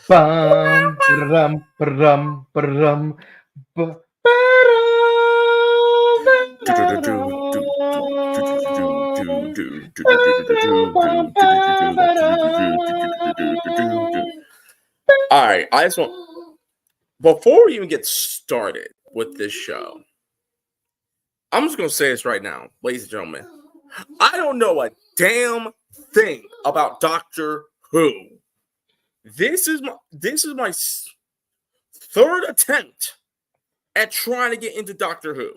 Bum, ba-dum, ba-dum, ba-dum, ba- ba-dum, All right, I just want before we even get started with this show, I'm just gonna say this right now, ladies and gentlemen. I don't know a damn thing about Doctor Who. This is my third attempt at trying to get into Doctor Who.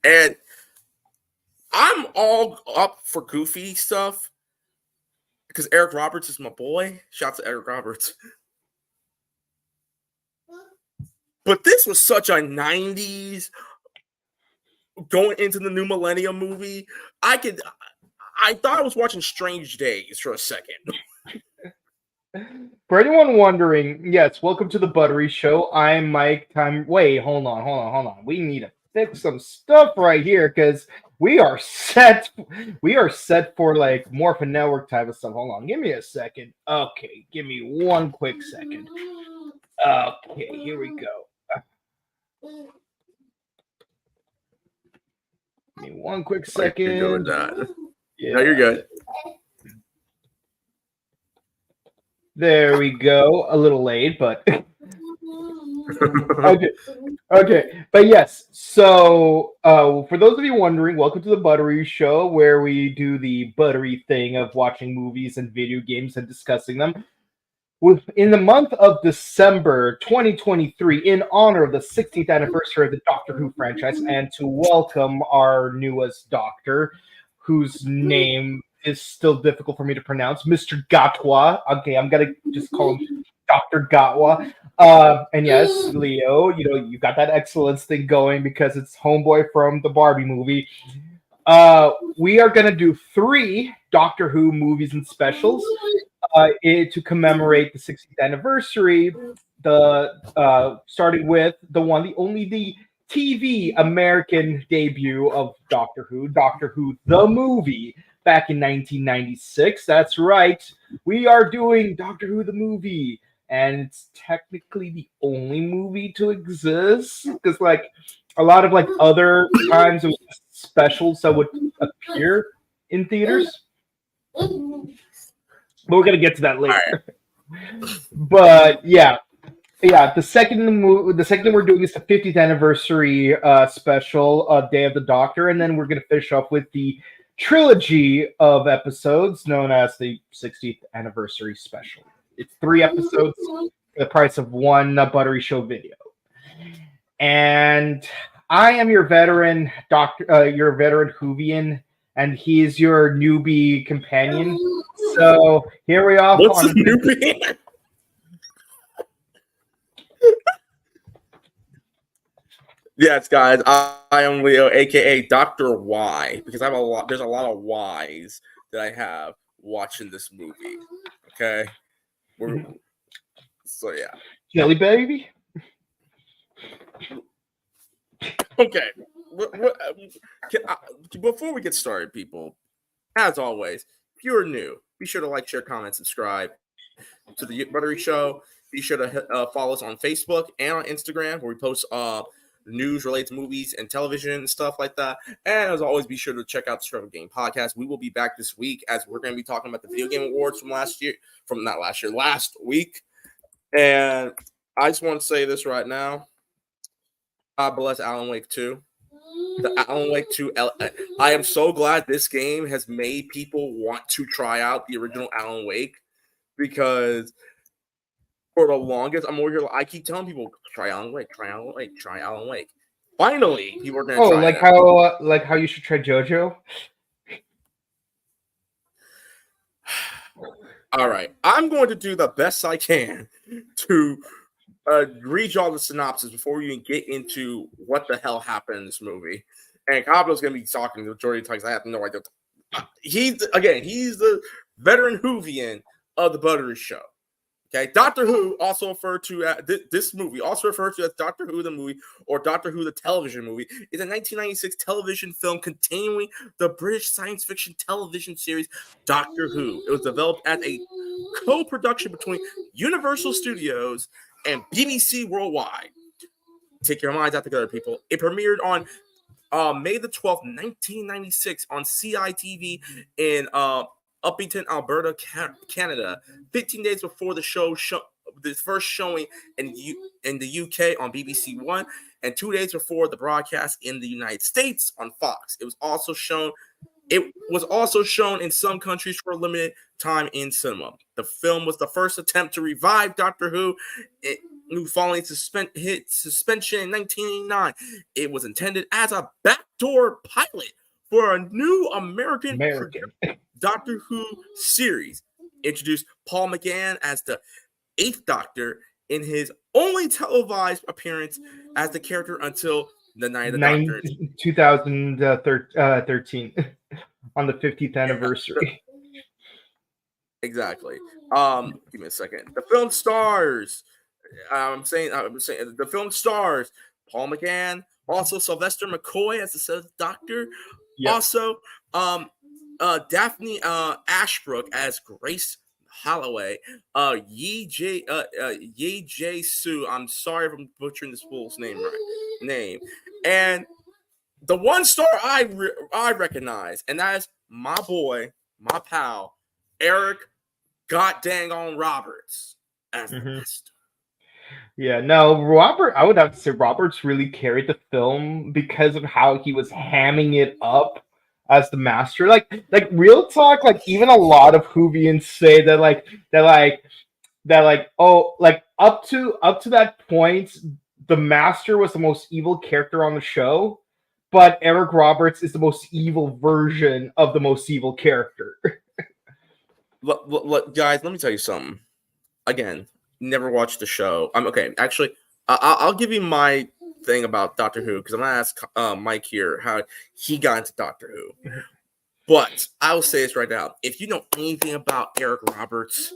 And I'm all up for goofy stuff because Eric Roberts is my boy. Shouts to Eric Roberts. But this was such a 90s going into the new millennium movie. I thought I was watching Strange Days for a second. For anyone wondering, yes, welcome to the Buttery Show. I'm Mike. Wait, hold on. We need to fix some stuff right here because we are set. We are set for like Morphin Network type of stuff. Hold on, give me a second. Okay, give me one quick second. Okay, here we go. Give me one quick second. You're doing that. Yeah. No, you're good. There we go. A little late, but okay. But yes. So, for those of you wondering, welcome to the Buttery Show, where we do the buttery thing of watching movies and video games and discussing them. In the month of December 2023, in honor of the 60th anniversary of the Doctor Who franchise, and to welcome our newest Doctor, whose name is still difficult for me to pronounce, Mr. Gatwa. Okay, I'm gonna just call him Dr. Gatwa. And yes, Leo, you got that excellence thing going because it's homeboy from the Barbie movie. We are gonna do 3 Doctor Who movies and specials to commemorate the 60th anniversary. Starting with the TV American debut of Doctor Who the movie, back in 1996. That's right, we are doing Doctor Who the movie, and it's technically the only movie to exist because, like, a lot of other times it was specials that would appear in theaters. But we're gonna get to that later. Right. But yeah. The second we're doing is the 50th anniversary special, Day of the Doctor, and then we're gonna finish up with the trilogy of episodes known as the 60th anniversary special. It's 3 episodes for the price of one Buttery Show video. And I am your veteran your veteran Whovian, and he's your newbie companion. So here we are. What's a newbie? Yes, guys, I am Leo, aka Dr. Y, because there's a lot of Y's that I have watching this movie. Okay? So yeah. Jelly baby? Okay. Before we get started, people, as always, if you're new, be sure to like, share, comment, subscribe to the Buttery Show. Be sure to follow us on Facebook and on Instagram, where we post news related to movies and television and stuff like that. And as always, be sure to check out the Struggle Game Podcast. We will be back this week as we're going to be talking about the Video Game Awards from last week. And I just want to say this right now. God bless Alan Wake 2. The Alan Wake 2. I am so glad this game has made people want to try out the original Alan Wake, because for the longest, I keep telling people, try Alan Wake. Finally, people are going to try it. Like how you should try JoJo? All right. I'm going to do the best I can to read y'all the synopsis before we even get into what the hell happened in this movie. And Cablo's going to be talking the majority of the times. I have no idea. He's the veteran Whovian of the Buttery Show. Okay, Doctor Who, also referred to as this movie, also referred to as Doctor Who the movie or Doctor Who the television movie, is a 1996 television film continuing the British science fiction television series Doctor Who. It was developed as a co-production between Universal Studios and BBC Worldwide. Take your minds out together, people. It premiered on May the 12th, 1996 on CITV in Upington, Alberta, Canada. 15 days before the the first showing in the UK on BBC One, and 2 days before the broadcast in the United States on Fox. It was also shown in some countries for a limited time in cinema. The film was the first attempt to revive Doctor Who. Following suspension in 1989, it was intended as a backdoor pilot for a new American. Doctor Who series. Introduced Paul McGann as the 8th Doctor in his only televised appearance as the character until the Night of the Doctor. 2013 on the 50th anniversary. Exactly. Give me a second. The film stars. I'm saying the film stars Paul McGann, also Sylvester McCoy as the 7th Doctor, yep. Also Daphne Ashbrook as Grace Holloway, Yi Jae Soo. I'm sorry if I'm butchering this fool's name. And the one star I recognize, and that is my boy, my pal, Eric Goddang Roberts as the Master. Yeah, no, Robert, I would have to say Roberts really carried the film because of how he was hamming it up as the Master. Like real talk, like even a lot of Whovians say that up to that point, the Master was the most evil character on the show, but Eric Roberts is the most evil version of the most evil character. Look, guys, let me tell you something. Again, never watched the show. Okay. Actually, I'll give you my thing about Doctor Who because I'm gonna ask Mike here how he got into Doctor Who. But I will say this right now: if you know anything about Eric Roberts,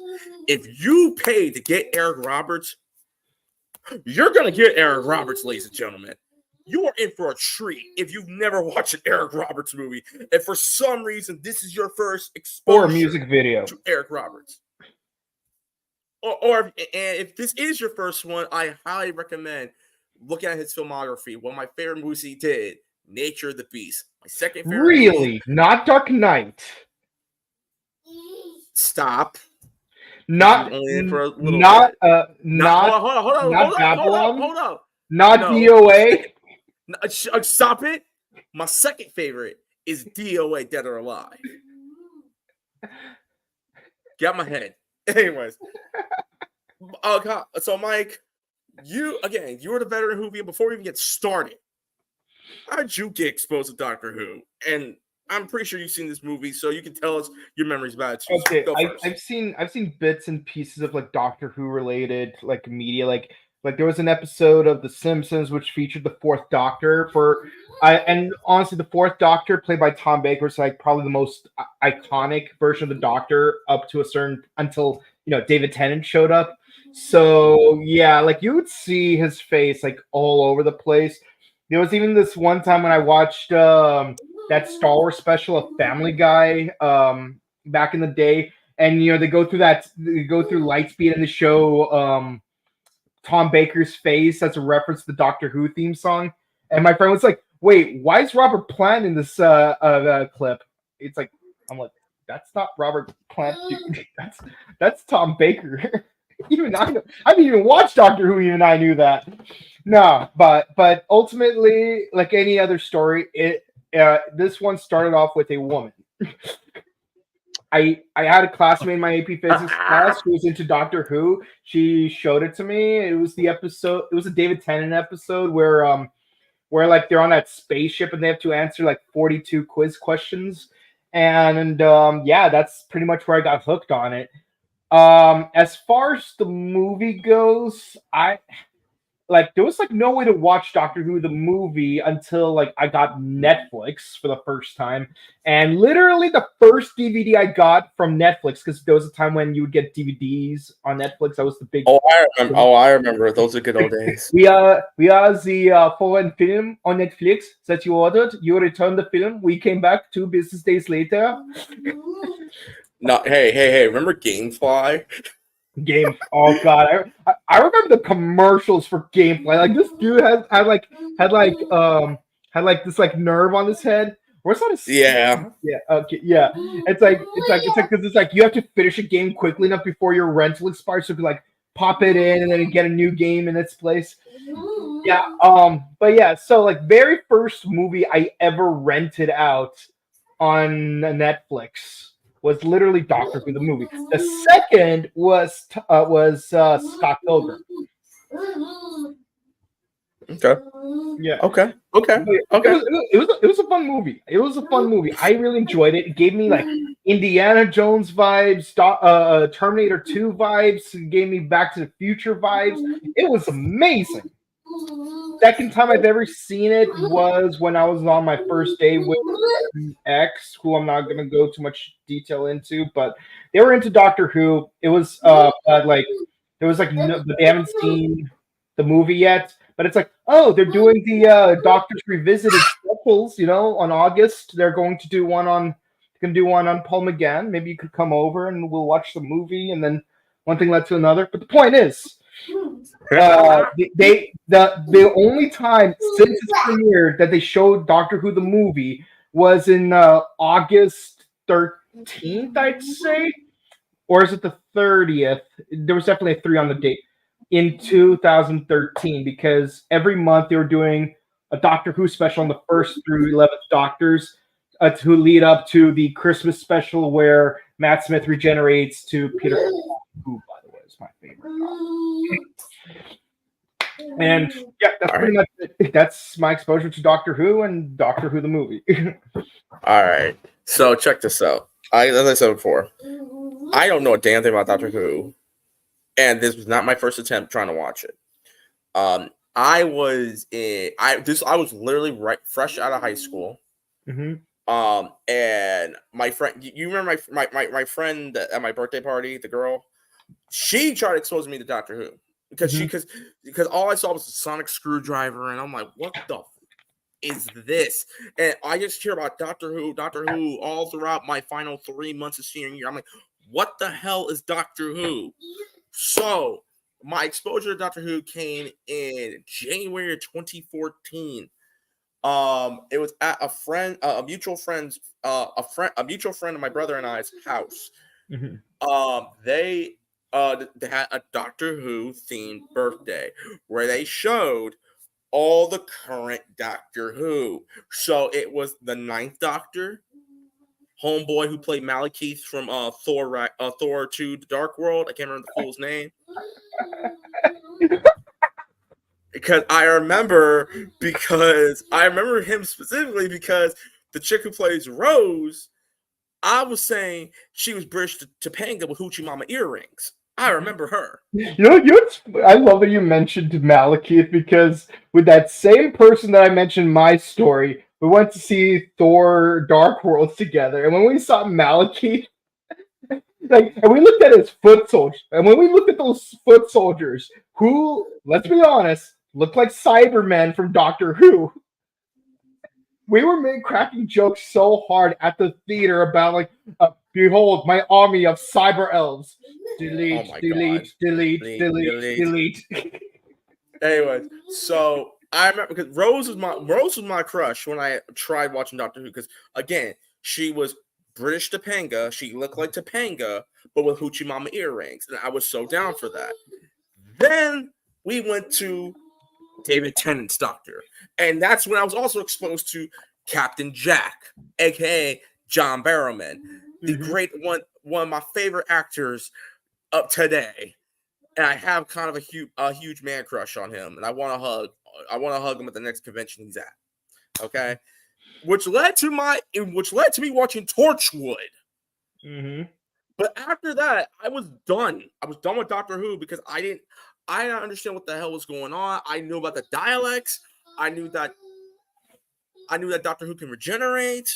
if you pay to get Eric Roberts, you're gonna get Eric Roberts, ladies and gentlemen. You are in for a treat if you've never watched an Eric Roberts movie, and for some reason this is your first exposure or music video to Eric Roberts. Or if this is your first one, I highly recommend looking at his filmography. One of my favorite movies he did, Nature of the Beast. My second favorite movie, not Dark Knight. Stop. Not Babylon. Hold on. Not DOA. Stop it. My second favorite is DOA, Dead or Alive. Get out my head. Anyways, so Mike, you were the veteran Whovian before we even get started. How did you get exposed to Doctor Who? And I'm pretty sure you've seen this movie, so you can tell us your memories about it too. Okay, I've seen bits and pieces of like Doctor Who related like media, like there was an episode of The Simpsons which featured the 4th Doctor and honestly the 4th Doctor played by Tom Baker is like probably the most iconic version of the Doctor up to a certain until David Tennant showed up. So yeah, like you would see his face like all over the place. There was even this one time when I watched that Star Wars special of Family Guy back in the day, and they go through Lightspeed and they show Tom Baker's face as a reference to the Doctor Who theme song. And my friend was like, wait, why is Robert Plant in this clip? It's like, I'm like, that's not Robert Plant, dude. That's Tom Baker. Even I didn't even watch Doctor Who, even I knew that. No, but ultimately, like any other story, this one started off with a woman. I had a classmate in my AP Physics class who was into Doctor Who. She showed it to me. It was the episode. It was a David Tennant episode where like they're on that spaceship and they have to answer like 42 quiz questions. And yeah, that's pretty much where I got hooked on it. As far as the movie goes, like there was like no way to watch Doctor Who the movie until like I got Netflix for the first time, and literally the first DVD I got from Netflix, because there was a time when you would get DVDs on Netflix. That was the big. I remember. Those are good old days. We are the foreign film on Netflix that you ordered. You returned the film. We came back 2 business days later. No, hey! Remember GameFly? Oh god, I remember the commercials for Gamefly. Like this dude had this like nerve on his head. Where's not his Yeah. okay, yeah. Because it's like you have to finish a game quickly enough before your rental expires, so you like pop it in and then get a new game in its place. Yeah. But yeah, so like very first movie I ever rented out on Netflix was literally Doctor Who the movie. The second was Scott Pilgrim. Okay. Yeah. Okay. It was a fun movie. It was a fun movie. I really enjoyed it. It gave me like Indiana Jones vibes, Terminator 2 vibes. It gave me Back to the Future vibes. It was amazing. Second time I've ever seen it was when I was on my first day with ex, who I'm not going to go too much detail into, but they were into Doctor Who. It was like there was like no, but they haven't seen the movie yet. But it's like, oh, they're doing the Doctors Revisited specials, on August. They're going to do one on Paul McGann. Maybe you could come over and we'll watch the movie, and then one thing led to another. But the point is, the only time since its premiere that they showed Doctor Who the movie was in August 13th, I'd say, or is it the 30th? There was definitely a 3 on the date in 2013, because every month they were doing a Doctor Who special on the 1st through 11th Doctors to lead up to the Christmas special where Matt Smith regenerates to Peter, who, by the way, is my favorite. And yeah, that's pretty much it. That's my exposure to Doctor Who and Doctor Who the movie. All right. So check this out. As I said before, I don't know a damn thing about Doctor Who, and this was not my first attempt trying to watch it. I was literally fresh out of high school. Mm-hmm. And my friend, you remember my friend at my birthday party, the girl, she tried exposing me to Doctor Who because because all I saw was a sonic screwdriver, and I'm like, what the is this? And I just hear about Doctor Who all throughout my final 3 months of senior year. I'm like, what the hell is Doctor Who? So my exposure to Doctor Who came in January of 2014. It was at a mutual friend of my brother and I's house. Mm-hmm. They had a Doctor Who themed birthday where they showed all the current Doctor Who. So it was the 9th Doctor, homeboy who played Malekith from Thor 2: The Dark World. I can't remember the fool's name. Because I remember him specifically because the chick who plays Rose, I was saying she was British Topanga with Hoochie Mama earrings. I remember her. I love that you mentioned Malekith, because with that same person that I mentioned my story, we went to see Thor Dark World together, and when we saw Malekith, and we looked at his foot soldiers, and when we looked at those foot soldiers, who, let's be honest, looked like Cybermen from Doctor Who, we were cracking jokes so hard at the theater about like, behold, my army of cyber elves. Delete. Anyway, so I remember because Rose was my crush when I tried watching Doctor Who, because again, she was British Topanga. She looked like Topanga, but with Hoochie Mama earrings, and I was so down for that. Then we went to David Tennant's Doctor, and that's when I was also exposed to Captain Jack, aka John Barrowman, the great one of my favorite actors of today. And I have kind of a huge man crush on him, and I want to hug him at the next convention he's at. Okay, which led to me watching Torchwood. Mm-hmm. But after that, I was done. I was done with Doctor Who because I I didn't understand what the hell was going on. I knew about the dialects. I knew that Doctor Who can regenerate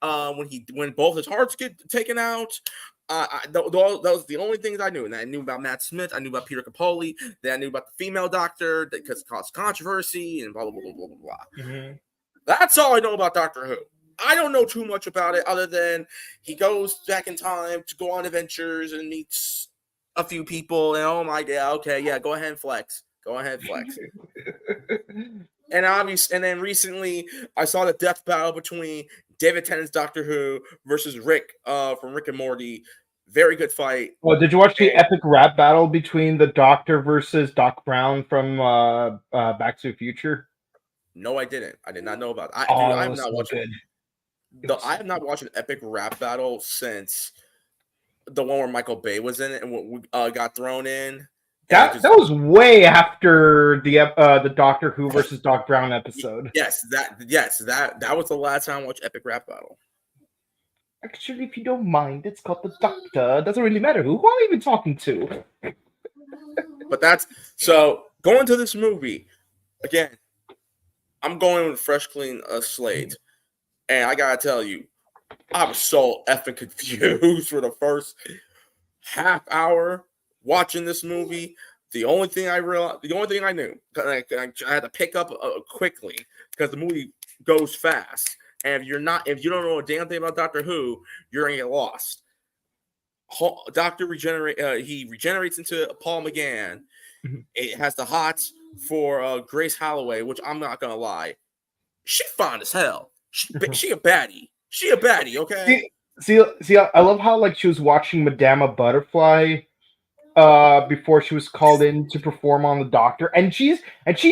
when both his hearts get taken out. That was the only things I knew. And I knew about Matt Smith. I knew about Peter Capaldi. Then I knew about the female doctor because it caused controversy and blah, blah, blah, blah, blah, blah. Mm-hmm. That's all I know about Doctor Who. I don't know too much about it other than he goes back in time to go on adventures and meets a few people. And oh my God, okay, yeah, go ahead and flex. Go ahead and flex. And then recently I saw the death battle between David Tennant's Doctor Who versus Rick from Rick and Morty. Very good fight. Well, did you watch the epic rap battle between the Doctor versus Doc Brown from Back to the Future? No, I didn't. I did not know about it. I have not watched an epic rap battle since the one where Michael Bay was in it and got thrown in. That was way after the Doctor Who versus Doc Brown episode. Yes, that was the last time I watched epic rap battle. Actually, if you don't mind, it's called the Doctor. It doesn't really matter who am I even talking to. But that's so going to this movie again. I'm going with a fresh, clean slate, and I gotta tell you, I was so effing confused for the first half hour watching this movie. The only thing I knew, I had to pick up quickly because the movie goes fast, and if you don't know a damn thing about Doctor Who, you're gonna get lost. He regenerates into Paul McGann. It has the hots for Grace Holloway, which I'm not gonna lie, she fine as hell. She a baddie. She a baddie, okay? See, I love how like she was watching Madame Butterfly before she was called in to perform on the Doctor, and she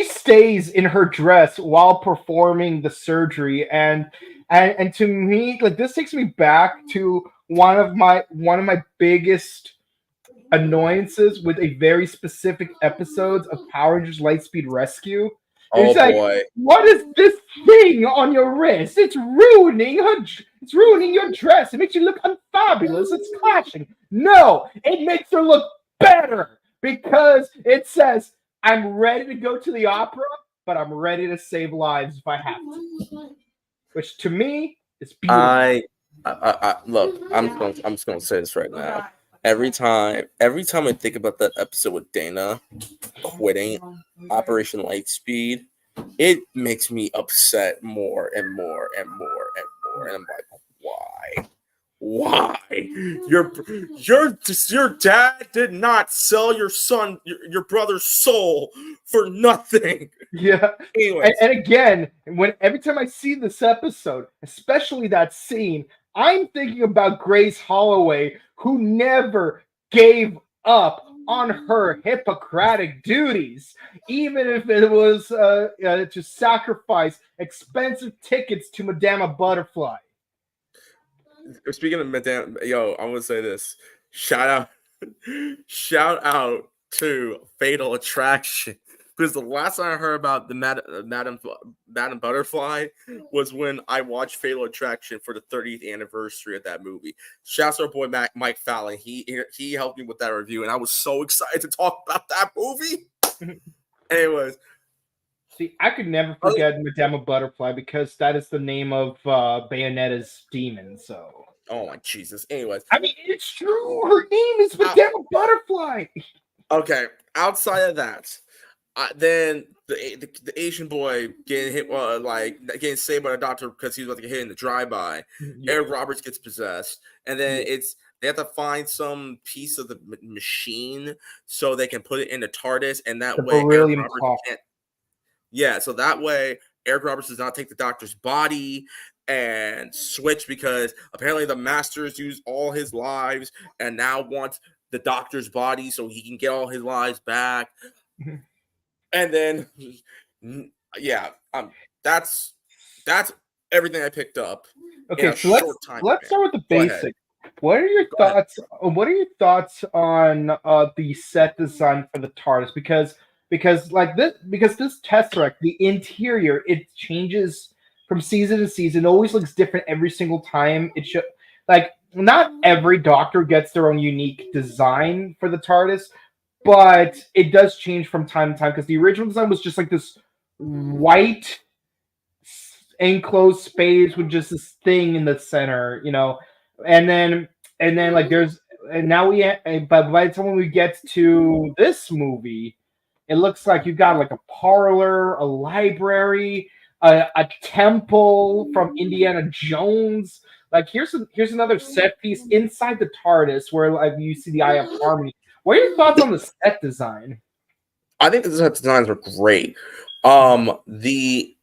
stays in her dress while performing the surgery, and to me, like this takes me back to one of my biggest annoyances with a very specific episodes of Power Rangers Lightspeed Rescue. It's boy. What is this thing on your wrist? It's ruining your dress. It makes you look unfabulous. It's clashing. No, it makes her look better because it says, I'm ready to go to the opera, but I'm ready to save lives if I have to. Which to me is beautiful. I look, I'm just gonna say this right now. Every time I think about that episode with Dana quitting Operation Lightspeed, it makes me upset more and more and more and more. And I'm like, why? Your dad did not sell your brother's soul for nothing. Yeah. Anyways. And again, every time I see this episode, especially that scene, I'm thinking about Grace Holloway, who never gave up on her Hippocratic duties, even if it was to sacrifice expensive tickets to Madame Butterfly. Speaking of Madame, I want to say this. Shout out to Fatal Attraction. Because the last time I heard about the Madame Butterfly was when I watched Fatal Attraction for the 30th anniversary of that movie. Shouts to our boy Mike Fallon. He helped me with that review, and I was so excited to talk about that movie. Anyways. See, I could never forget Madame Butterfly because that is the name of Bayonetta's demon, so... Oh, my Jesus. Anyways. I mean, it's true. Her name is Madame Butterfly. Okay. Outside of that... then the Asian boy getting hit, getting saved by the doctor because he was about to get hit in the drive-by. Yeah. Eric Roberts gets possessed, and then they have to find some piece of the machine so they can put it in the TARDIS, and that way Eric Roberts can't. Yeah, so that way Eric Roberts does not take the doctor's body and switch because apparently the Masters used all his lives and now wants the doctor's body so he can get all his lives back. And then, that's everything I picked up. Okay, so let's start with the basic. What are your thoughts? What are your thoughts on the set design for the TARDIS? Because this Tesseract, the interior, it changes from season to season. It always looks different every single time. It should not every Doctor gets their own unique design for the TARDIS. but it does change from time to time because the original design was just like this white enclosed space with just this thing in the center, and then like there's and now but by the time we get to this movie, it looks like you got like a parlor, a library, a temple from Indiana Jones. Like here's another set piece inside the TARDIS where like you see the Eye of Harmony. What are your thoughts on the set design? I think the set designs are great. The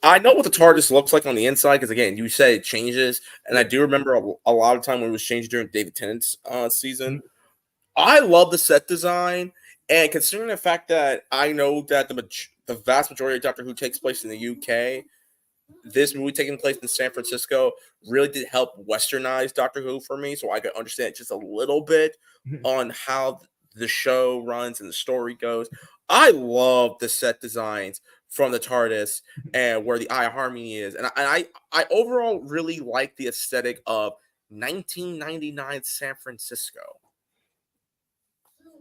I know what the TARDIS looks like on the inside because again, you said it changes, and I do remember a lot of time when it was changed during David Tennant's season. I love the set design, and considering the fact that I know that the vast majority of Doctor Who takes place in the UK, this movie taking place in San Francisco really did help westernize Doctor Who for me, so I could understand just a little bit on how the show runs and the story goes. I love the set designs from the TARDIS and where the Eye of Harmony is, and I overall really like the aesthetic of 1999 San Francisco.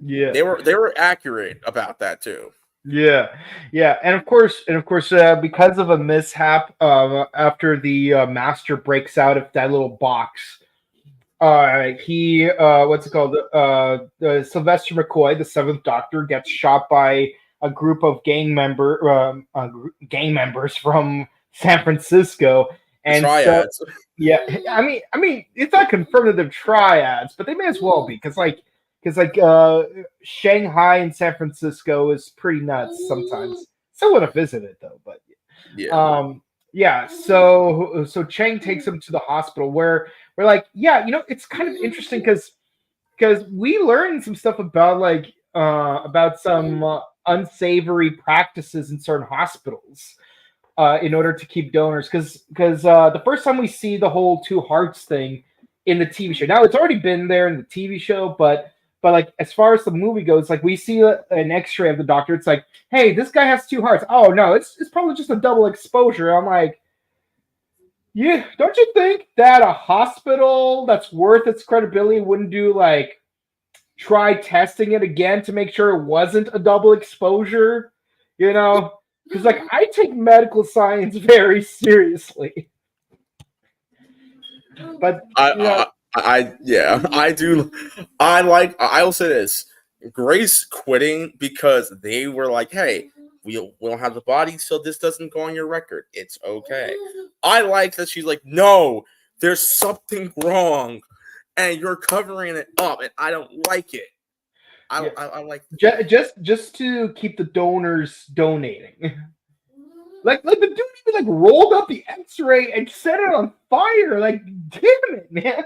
Yeah, they were accurate about that too. Yeah, and of course, because of a mishap, after the Master breaks out of that little box, he what's it called? Sylvester McCoy, the Seventh Doctor, gets shot by a group of gang members from San Francisco, and Triads. So, yeah, I mean, it's not confirmed that they're triads, but they may as well be because Shanghai and San Francisco is pretty nuts sometimes. Still want to visit it though, but yeah. So Chang takes him to the hospital where we're like, it's kind of interesting because we learned some stuff about some unsavory practices in certain hospitals in order to keep donors because the first time we see the whole two hearts thing in the TV show. Now it's already been there in the TV show, but like as far as the movie goes, like we see an X-ray of the doctor. It's like, hey, this guy has two hearts. Oh no, it's probably just a double exposure. I'm like, yeah, don't you think that a hospital that's worth its credibility wouldn't try testing it again to make sure it wasn't a double exposure? Because I take medical science very seriously. But I do. I will say this: Grace quitting because they were like, "Hey, we don't have the body, so this doesn't go on your record. It's okay." I like that she's like, "No, there's something wrong, and you're covering it up, and I don't like it." I like just to keep the donors donating. Like the dude even rolled up the X-ray and set it on fire. Like, damn it, man.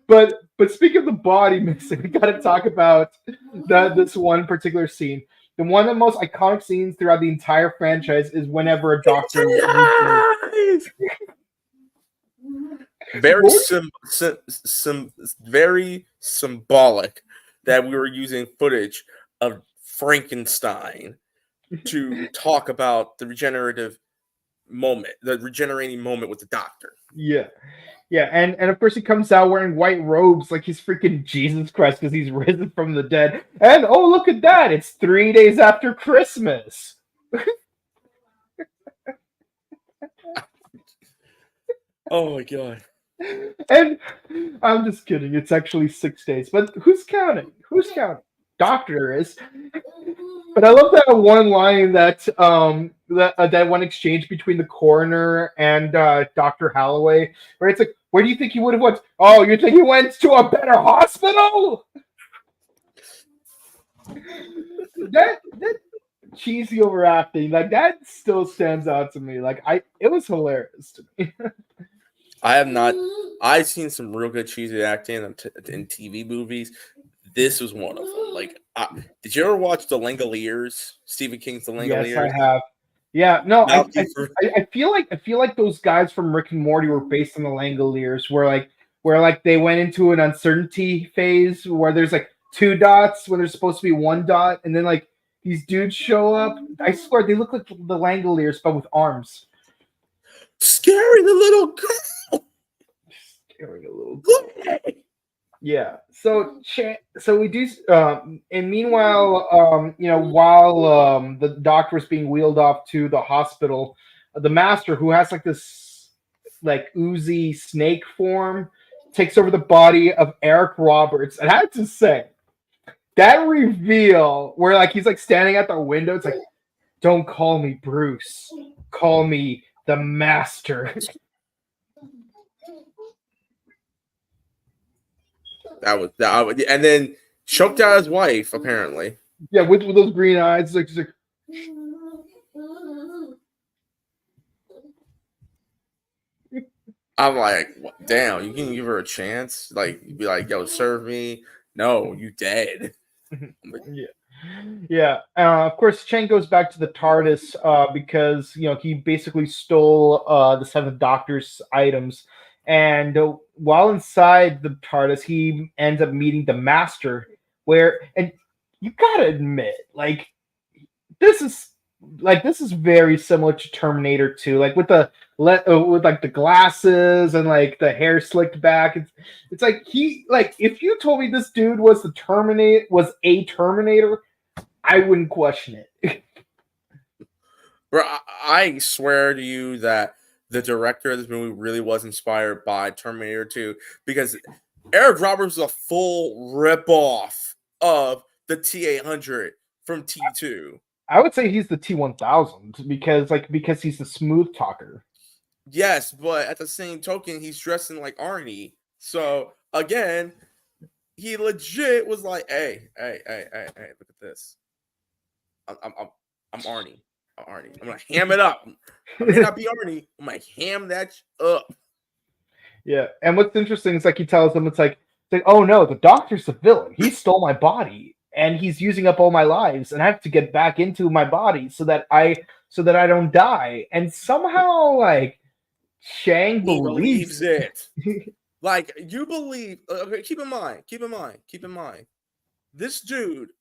But speaking of the body missing, we got to talk about this one particular scene. One of the most iconic scenes throughout the entire franchise is whenever a doctor. Very symbolic that we were using footage of Frankenstein to talk about the regenerating moment with the doctor. Yeah, and of course he comes out wearing white robes like he's freaking Jesus Christ because he's risen from the dead. And oh, look at that! It's 3 days after Christmas. Oh my god! And I'm just kidding. It's actually 6 days. But who's counting? Doctor is. But I love that one line that that one exchange between the coroner and Dr. Holloway, where it's like, where do you think he would have went? Oh, you think he went to a better hospital? that cheesy overacting, that still stands out to me. It was hilarious to me. I've seen some real good cheesy acting in TV movies. This was one of them. Did you ever watch The Langoliers? Stephen King's The Langoliers? Yes, I have. Yeah, no, I feel like those guys from Rick and Morty were based on The Langoliers, where they went into an uncertainty phase where there's two dots when there's supposed to be one dot, and then these dudes show up. I swear they look like the Langoliers but with arms. Scaring the little girl. Scaring a little girl. Yeah. So we do. And meanwhile, while the doctor is being wheeled off to the hospital, the master, who has like this like oozy snake form, takes over the body of Eric Roberts. And I have to say, that reveal where like he's like standing at the window, it's like, don't call me Bruce, call me the Master. And then choked out his wife apparently. Yeah, with those green eyes, like, I'm like, damn, you can give her a chance? Like, be like, yo, serve me. No, you dead. Yeah. Yeah. Of course, Chang goes back to the TARDIS because he basically stole the Seventh Doctor's items, and while inside the TARDIS, he ends up meeting the Master. And you gotta admit, like this is very similar to Terminator 2, like with like the glasses and like the hair slicked back. It's like if you told me this dude was a Terminator, I wouldn't question it. Bro, I swear to you that the director of this movie really was inspired by Terminator 2 because Eric Roberts was a full ripoff of the T-800 from T2. I would say he's the T-1000 because he's the smooth talker. Yes, but at the same token, he's dressing like Arnie. So again, he legit was like, "Hey, look at this. I'm Arnie. I'm Arnie. I'm gonna ham it up. I may not be Arnie. I'm gonna ham that up." Yeah, and what's interesting is like he tells them it's like, oh no, the Doctor's the villain. He stole my body, and he's using up all my lives, and I have to get back into my body so that I don't die. And somehow, like, Chang believes it. Like, you believe. Okay, keep in mind. This dude,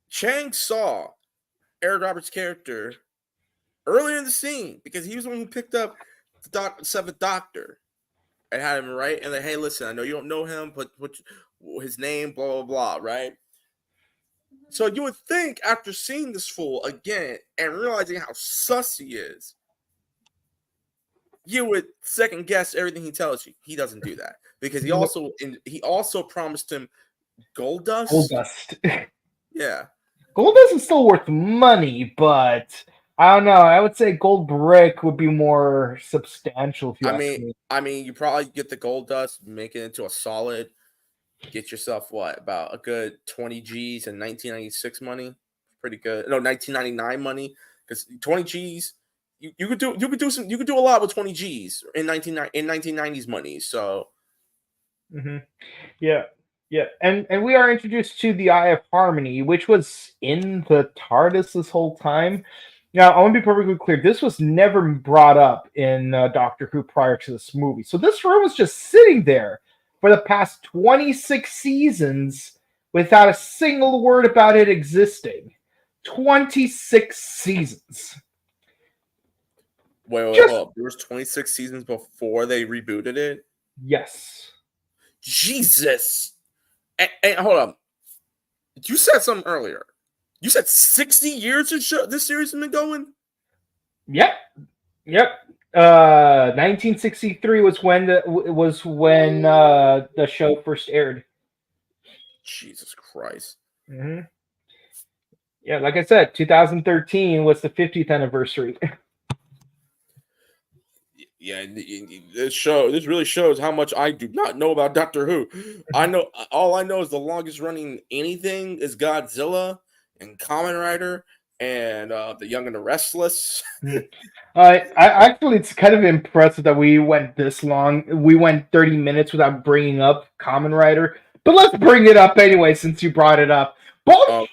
Chang, saw Eric Roberts' character earlier in the scene because he was the one who picked up the Seventh Doctor and had him right. And like, hey, listen, I know you don't know him, but what's his name? Blah blah blah. Right. So you would think after seeing this fool again and realizing how sus he is, you would second guess everything he tells you. He doesn't do that because he also promised him gold dust. Gold dust. Yeah. Gold dust is still worth money, but I don't know. I would say gold brick would be more substantial. If you ask me. I mean, you probably get the gold dust, make it into a solid, get yourself about a good 20 G's in 1996 money. Pretty good. No, 1999 money, because 20 G's. You could do a lot with 20 G's in 1990s money. So, yeah, and we are introduced to the Eye of Harmony, which was in the TARDIS this whole time. Now, I want to be perfectly clear: this was never brought up in Doctor Who prior to this movie. So this room was just sitting there for the past 26 seasons without a single word about it existing. 26 seasons. Wait. There was 26 seasons before they rebooted it? Yes. Jesus. And hold on. You said something earlier. You said 60 years this series has been going? Yep. 1963 was when the show first aired. Jesus Christ. Mm-hmm. Yeah, like I said, 2013 was the 50th anniversary. Yeah, this really shows how much I do not know about Doctor Who. All I know is the longest running anything is Godzilla and Kamen Rider and The Young and the Restless. I actually, it's kind of impressive that we went this long. We went 30 minutes without bringing up Kamen Rider, but let's bring it up anyway since you brought it up. Both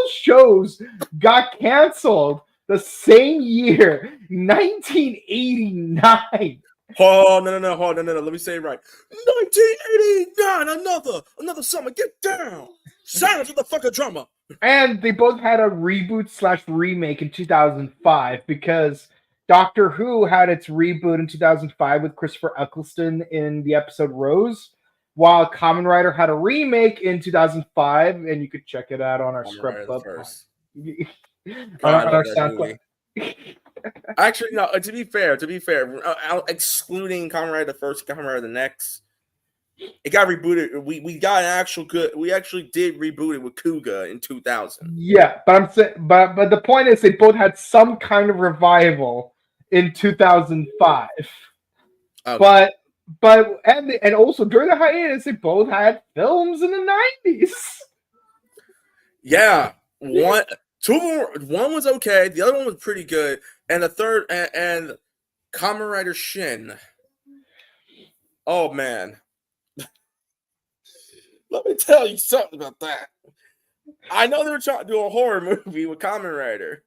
shows got canceled the same year, 1989. Oh, no. Let me say it right. 1989, another summer. Get down. Silence with the fucking drummer. And they both had a reboot/remake in 2005 because Doctor Who had its reboot in 2005 with Christopher Eccleston in the episode Rose, while Kamen Rider had a remake in 2005, and you could check it out on our Scrub Rider the Club. First. on God, I love our that SoundCloud. movie. Actually, no. To be fair, excluding Kamen Rider the First, Kamen Rider the Next, it got rebooted. We got an actual good. We actually did reboot it with Kuga in 2000. Yeah, but I'm saying, but the point is, they both had some kind of revival in 2005. Okay. But and also during the hiatus, they both had films in the 90s. Yeah, one was okay. The other one was pretty good, and the third and Kamen Rider Shin. Oh man, let me tell you something about that. I know they were trying to do a horror movie with Kamen Rider.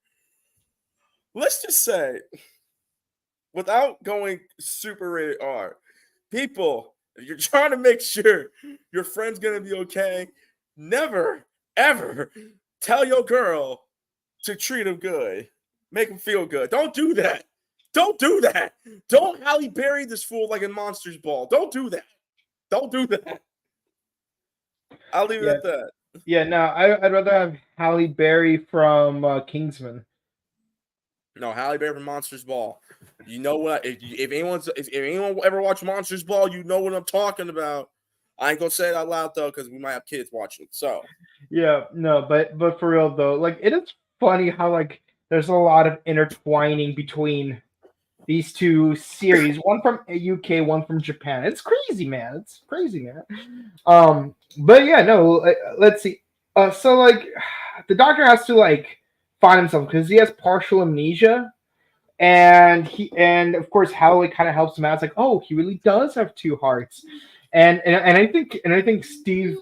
Let's just say, without going super rated R, people, if you're trying to make sure your friend's gonna be okay, never ever tell your girl to treat him good, make him feel good. Don't do that. Don't do that. Don't Halle Berry this fool like in Monsters Ball. Don't do that. Don't do that. I'll leave it at that. Yeah, no, I'd rather have Halle Berry from Kingsman. No, Halle Berry from Monsters Ball. You know what? If anyone ever watched Monsters Ball, you know what I'm talking about. I ain't gonna say it out loud though, because we might have kids watching. So Yeah, no, but for real though, like it is funny how like there's a lot of intertwining between these two series, one from UK, one from Japan. It's crazy, man. It's crazy, man. But yeah, no. Let's see. So like, the Doctor has to like find himself because he has partial amnesia, and of course, Howie kind of helps him out. It's like, oh, he really does have two hearts. And I think Steve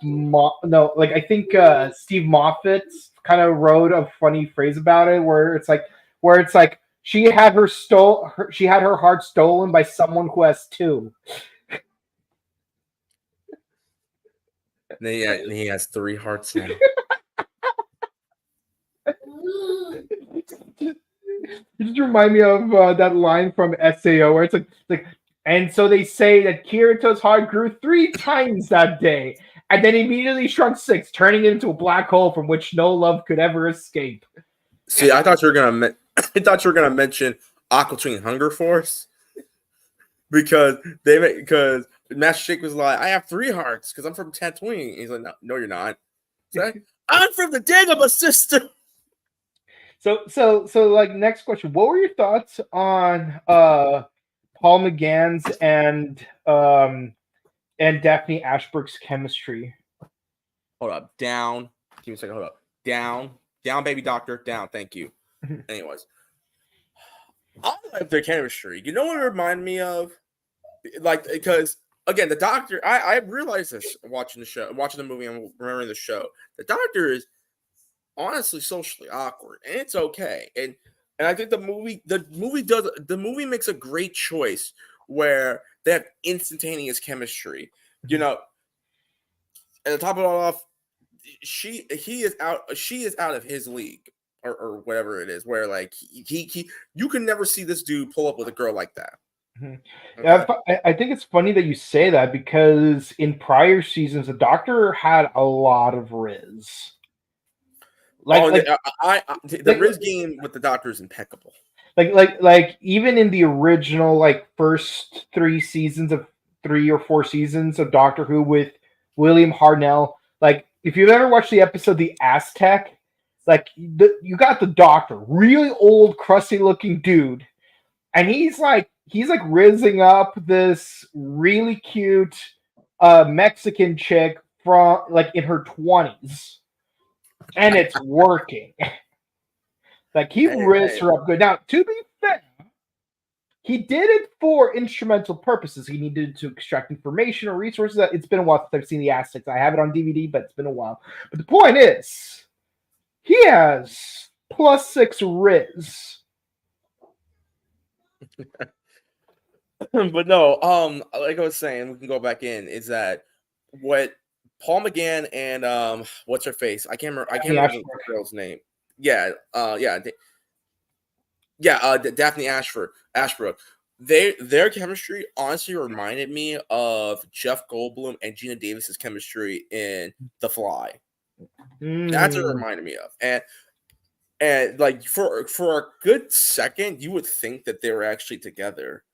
Steve Moffat kind of wrote a funny phrase about it where it's like she had her heart stolen by someone who has two. he has three hearts now. You just remind me of that line from SAO where it's like, and so they say that Kirito's heart grew 3 times that day, and then immediately shrunk 6, turning it into a black hole from which no love could ever escape. See, I thought you were gonna mention Aqua Teen Hunger Force because Master Shake was like, I have 3 hearts because I'm from Tatooine. He's like, no, you're not. Like, I'm from the Dagobah system. So like next question, what were your thoughts on Paul McGann's and Daphne Ashbrook's chemistry? Hold up, down. Give me a second. Hold up, down, baby doctor, down. Thank you. Anyways, I like their chemistry. You know what it reminded me of? Like, because again, the Doctor. I realized this watching the movie, and remembering the show. The Doctor is honestly socially awkward, and it's okay. And I think the movie makes a great choice where they have instantaneous chemistry. You know, and to top it all off, she is out of his league or whatever it is. Where like he you can never see this dude pull up with a girl like that. Okay. I think it's funny that you say that because in prior seasons, the Doctor had a lot of Riz. The Riz game with the Doctor is impeccable. Like even in the original first 3 seasons of 3 or 4 seasons of Doctor Who with William Hartnell, like if you've ever watched the episode The Aztec, you got the Doctor, really old, crusty looking dude, and he's rizzing up this really cute Mexican chick from in her 20s. And it's working. He rizzed her up good. Now, to be fair, he did it for instrumental purposes. He needed to extract information or resources. It's been a while since I've seen the Aztecs. I have it on DVD, but it's been a while. But the point is, he has +6 Riz. But no, like I was saying, we can go back in. Is that what Paul McGann and what's her face? I can't remember the girl's name. Yeah, Yeah, Daphne Ashbrook. Their chemistry honestly reminded me of Jeff Goldblum and Gina Davis's chemistry in The Fly. That's what it reminded me of. And like for a good second, you would think that they were actually together,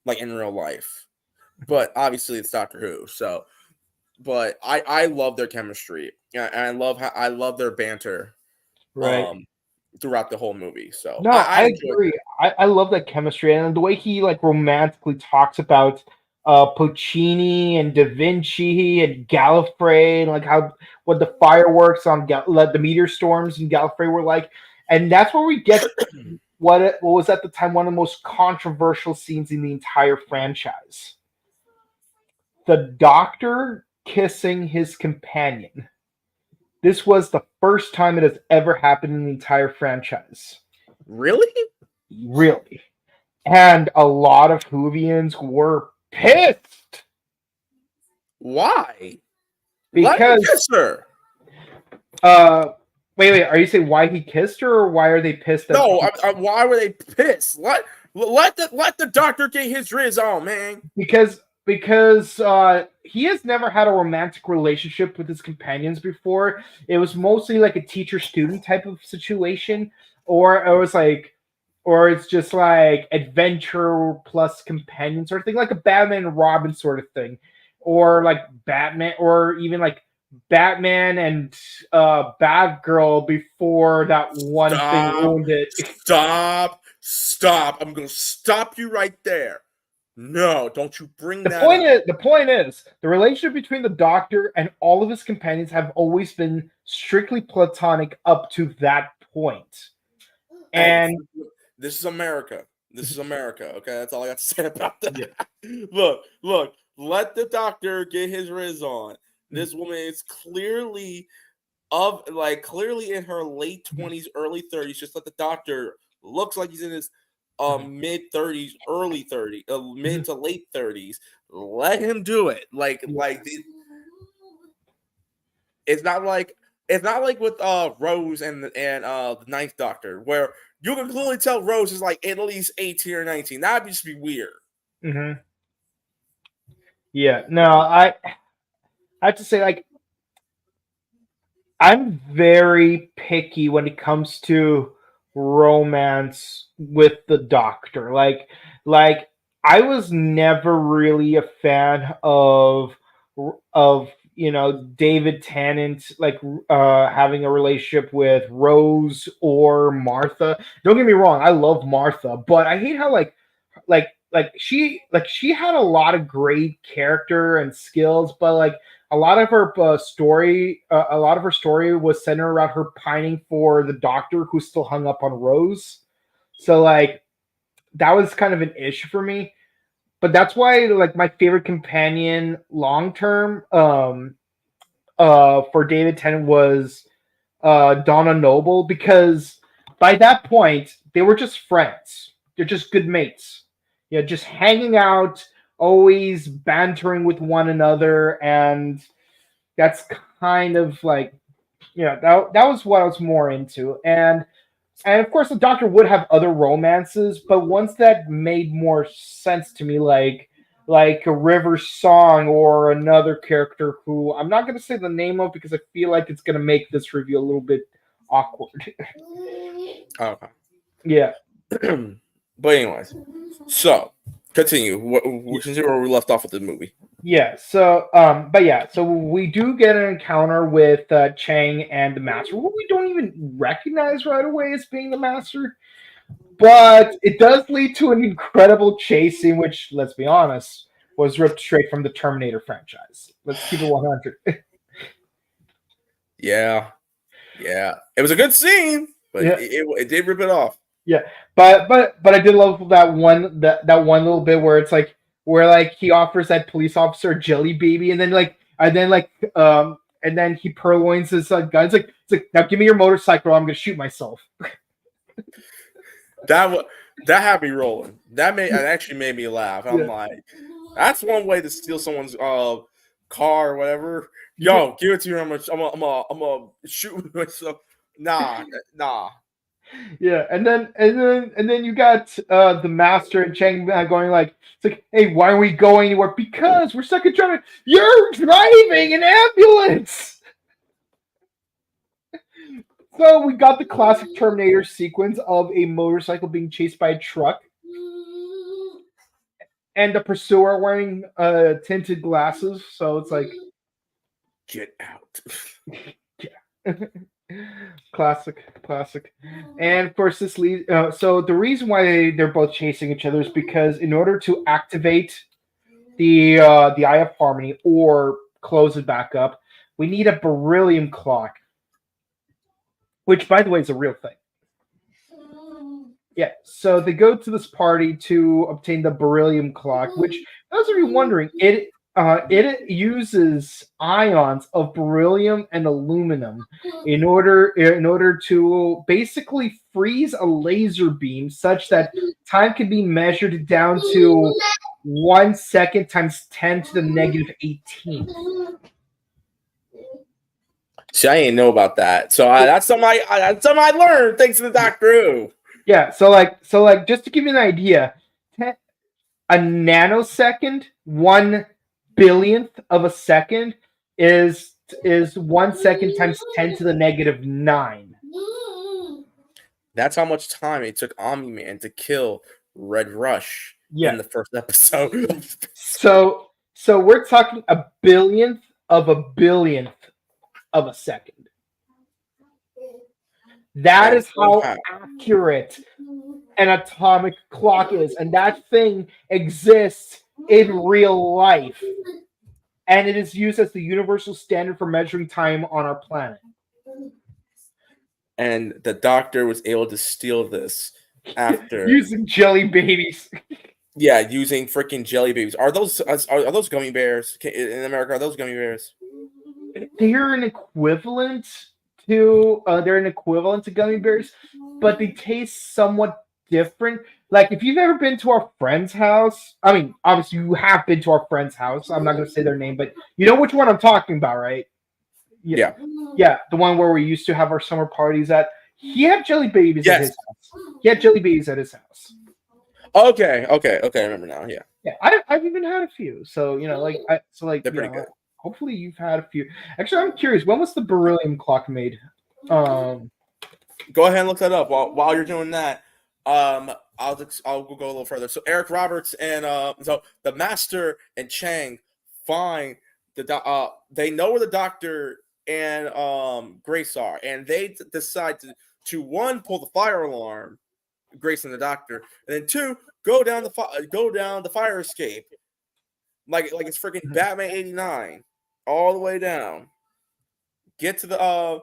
like in real life. But obviously it's Doctor Who. So but I love their chemistry. Yeah, and I love their banter. Right. Throughout the whole movie. So No, I I enjoyed agree. I love that chemistry and the way he like romantically talks about Puccini and Da Vinci and Gallifrey and like how what the fireworks on like, the meteor storms in Gallifrey were like, and that's where we get what was at the time one of the most controversial scenes in the entire franchise: the Doctor kissing his companion. This was the first time it has ever happened in the entire franchise. Really? Really. And a lot of Whovians were pissed. Why? Because Let me kiss her. wait, are you saying why he kissed her, or why are they pissed? No, why were they pissed? Let the Doctor get his riz on, man. Because he has never had a romantic relationship with his companions before. It was mostly like a teacher-student type of situation, or it was like, or it's just like adventure plus companion sort of thing, like a Batman and Robin sort of thing, or like Batman, or even like Batman and Batgirl before that one thing ruined it. Stop! I'm gonna stop you right there. No, don't you bring that up. The point is, the relationship between the Doctor and all of his companions have always been strictly platonic up to that point. And this is America. This is America. Okay, that's all I got to say about that. Yeah. Look. Let the Doctor get his riz on. This woman is clearly in her late 20s, early 30s. Just let the Doctor looks like he's in his mid 30s, early 30s, mid to late 30s. Let him do it. It's not like with Rose and the Ninth Doctor, where you can clearly tell Rose is like at least 18 or 19. That'd just be weird. Mm-hmm. Yeah, no, I have to say, like, I'm very picky when it comes to romance with the Doctor. Like I was never really a fan of David Tennant having a relationship with Rose or Martha. Don't get me wrong, I love Martha, but I hate how she had a lot of great character and skills, but like a lot of her story was centered around her pining for the Doctor, who's still hung up on Rose. So like that was kind of an issue for me. But that's why like my favorite companion long term for David Tennant was Donna Noble, because by that point they were just friends. They're just good mates. Yeah, just hanging out, always bantering with one another, and that's kind of like, that was what I was more into. And of course the Doctor would have other romances, but once that made more sense to me, like a River Song or another character who I'm not going to say the name of because I feel like it's going to make this review a little bit awkward. Okay. Yeah. But anyways, so continue. Continue where we left off with the movie. Yeah. So, so we do get an encounter with Chang and the Master, who we don't even recognize right away as being the Master, but it does lead to an incredible chase scene, which, let's be honest, was ripped straight from the Terminator franchise. Let's keep it 100. Yeah. It was a good scene, but it did rip it off. Yeah, but I did love that one little bit where it's like he offers that police officer a jelly baby, and then he purloins his gun. It's like now give me your motorcycle, or I'm gonna shoot myself. That had me rolling. That actually made me laugh. I'm like, that's one way to steal someone's car or whatever. Yo, give it to me. I'm gonna shoot myself. Nah. Yeah, and then you got the master and Chang going like, it's like, hey, why are we going anywhere? Because we're stuck in traffic. You're driving an ambulance. So we got the classic Terminator sequence of a motorcycle being chased by a truck and the pursuer wearing tinted glasses. So it's like, Get out. classic. And of course, this leads. So the reason why they're both chasing each other is because in order to activate the Eye of Harmony or close it back up, we need a beryllium clock, which, by the way, is a real thing. Yeah, so they go to this party to obtain the beryllium clock, which, those of you wondering, it uses ions of beryllium and aluminum in order to basically freeze a laser beam such that time can be measured down to 1 second times 10 to the negative 18th. See, I didn't know about that. So that's something I learned thanks to the Doctor Who. Yeah, so like just to give you an idea, a nanosecond, 1/1000th of a second is 1 second times 10 to the negative 9. That's how much time it took Omni-Man to kill Red Rush in the first episode. So we're talking a billionth of a billionth of a second. That is how accurate an atomic clock is, and that thing exists in real life, and it is used as the universal standard for measuring time on our planet. And the Doctor was able to steal this after using jelly babies. Yeah, using freaking jelly babies. Are those gummy bears in America? Are those gummy bears? They're an equivalent to gummy bears, but they taste somewhat different. Like, if you've ever been to our friend's house, I mean, obviously you have been to our friend's house. I'm not going to say their name, but you know which one I'm talking about, right? Yeah, the one where we used to have our summer parties at. He had jelly babies at his house. He had jelly babies at his house. Okay, I remember now. Yeah, I've even had a few. So they're pretty good. Hopefully you've had a few. Actually, I'm curious. When was the beryllium clock made? Go ahead and look that up while you're doing that. I'll go a little further. So Eric Roberts and so the Master and Chang find they know where the Doctor and Grace are, and they decide to one, pull the fire alarm, Grace and the Doctor, and then two, go down the fire escape, like it's freaking Batman '89, all the way down. Get to the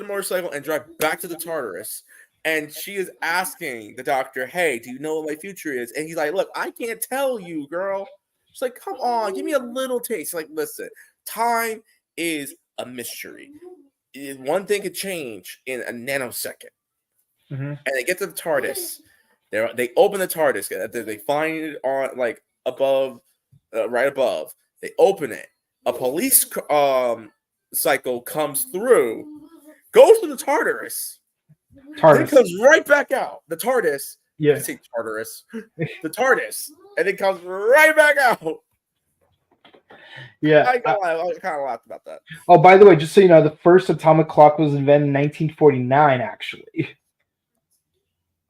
motorcycle and drive back to the TARDIS. And she is asking the Doctor, "Hey, do you know what my future is?" And he's like, "Look, I can't tell you, girl." She's like, "Come on, give me a little taste." Like, listen, time is a mystery. One thing could change in a nanosecond. Mm-hmm. And they get to the TARDIS. They open the TARDIS. They find it on above, right above. They open it. A police cycle comes through, goes to the TARDIS. Then comes right back out. The TARDIS. Yeah. I say TARDIS. The TARDIS. And it comes right back out. Yeah. I kind of laughed about that. Oh, by the way, just so you know, the first atomic clock was invented in 1949, actually.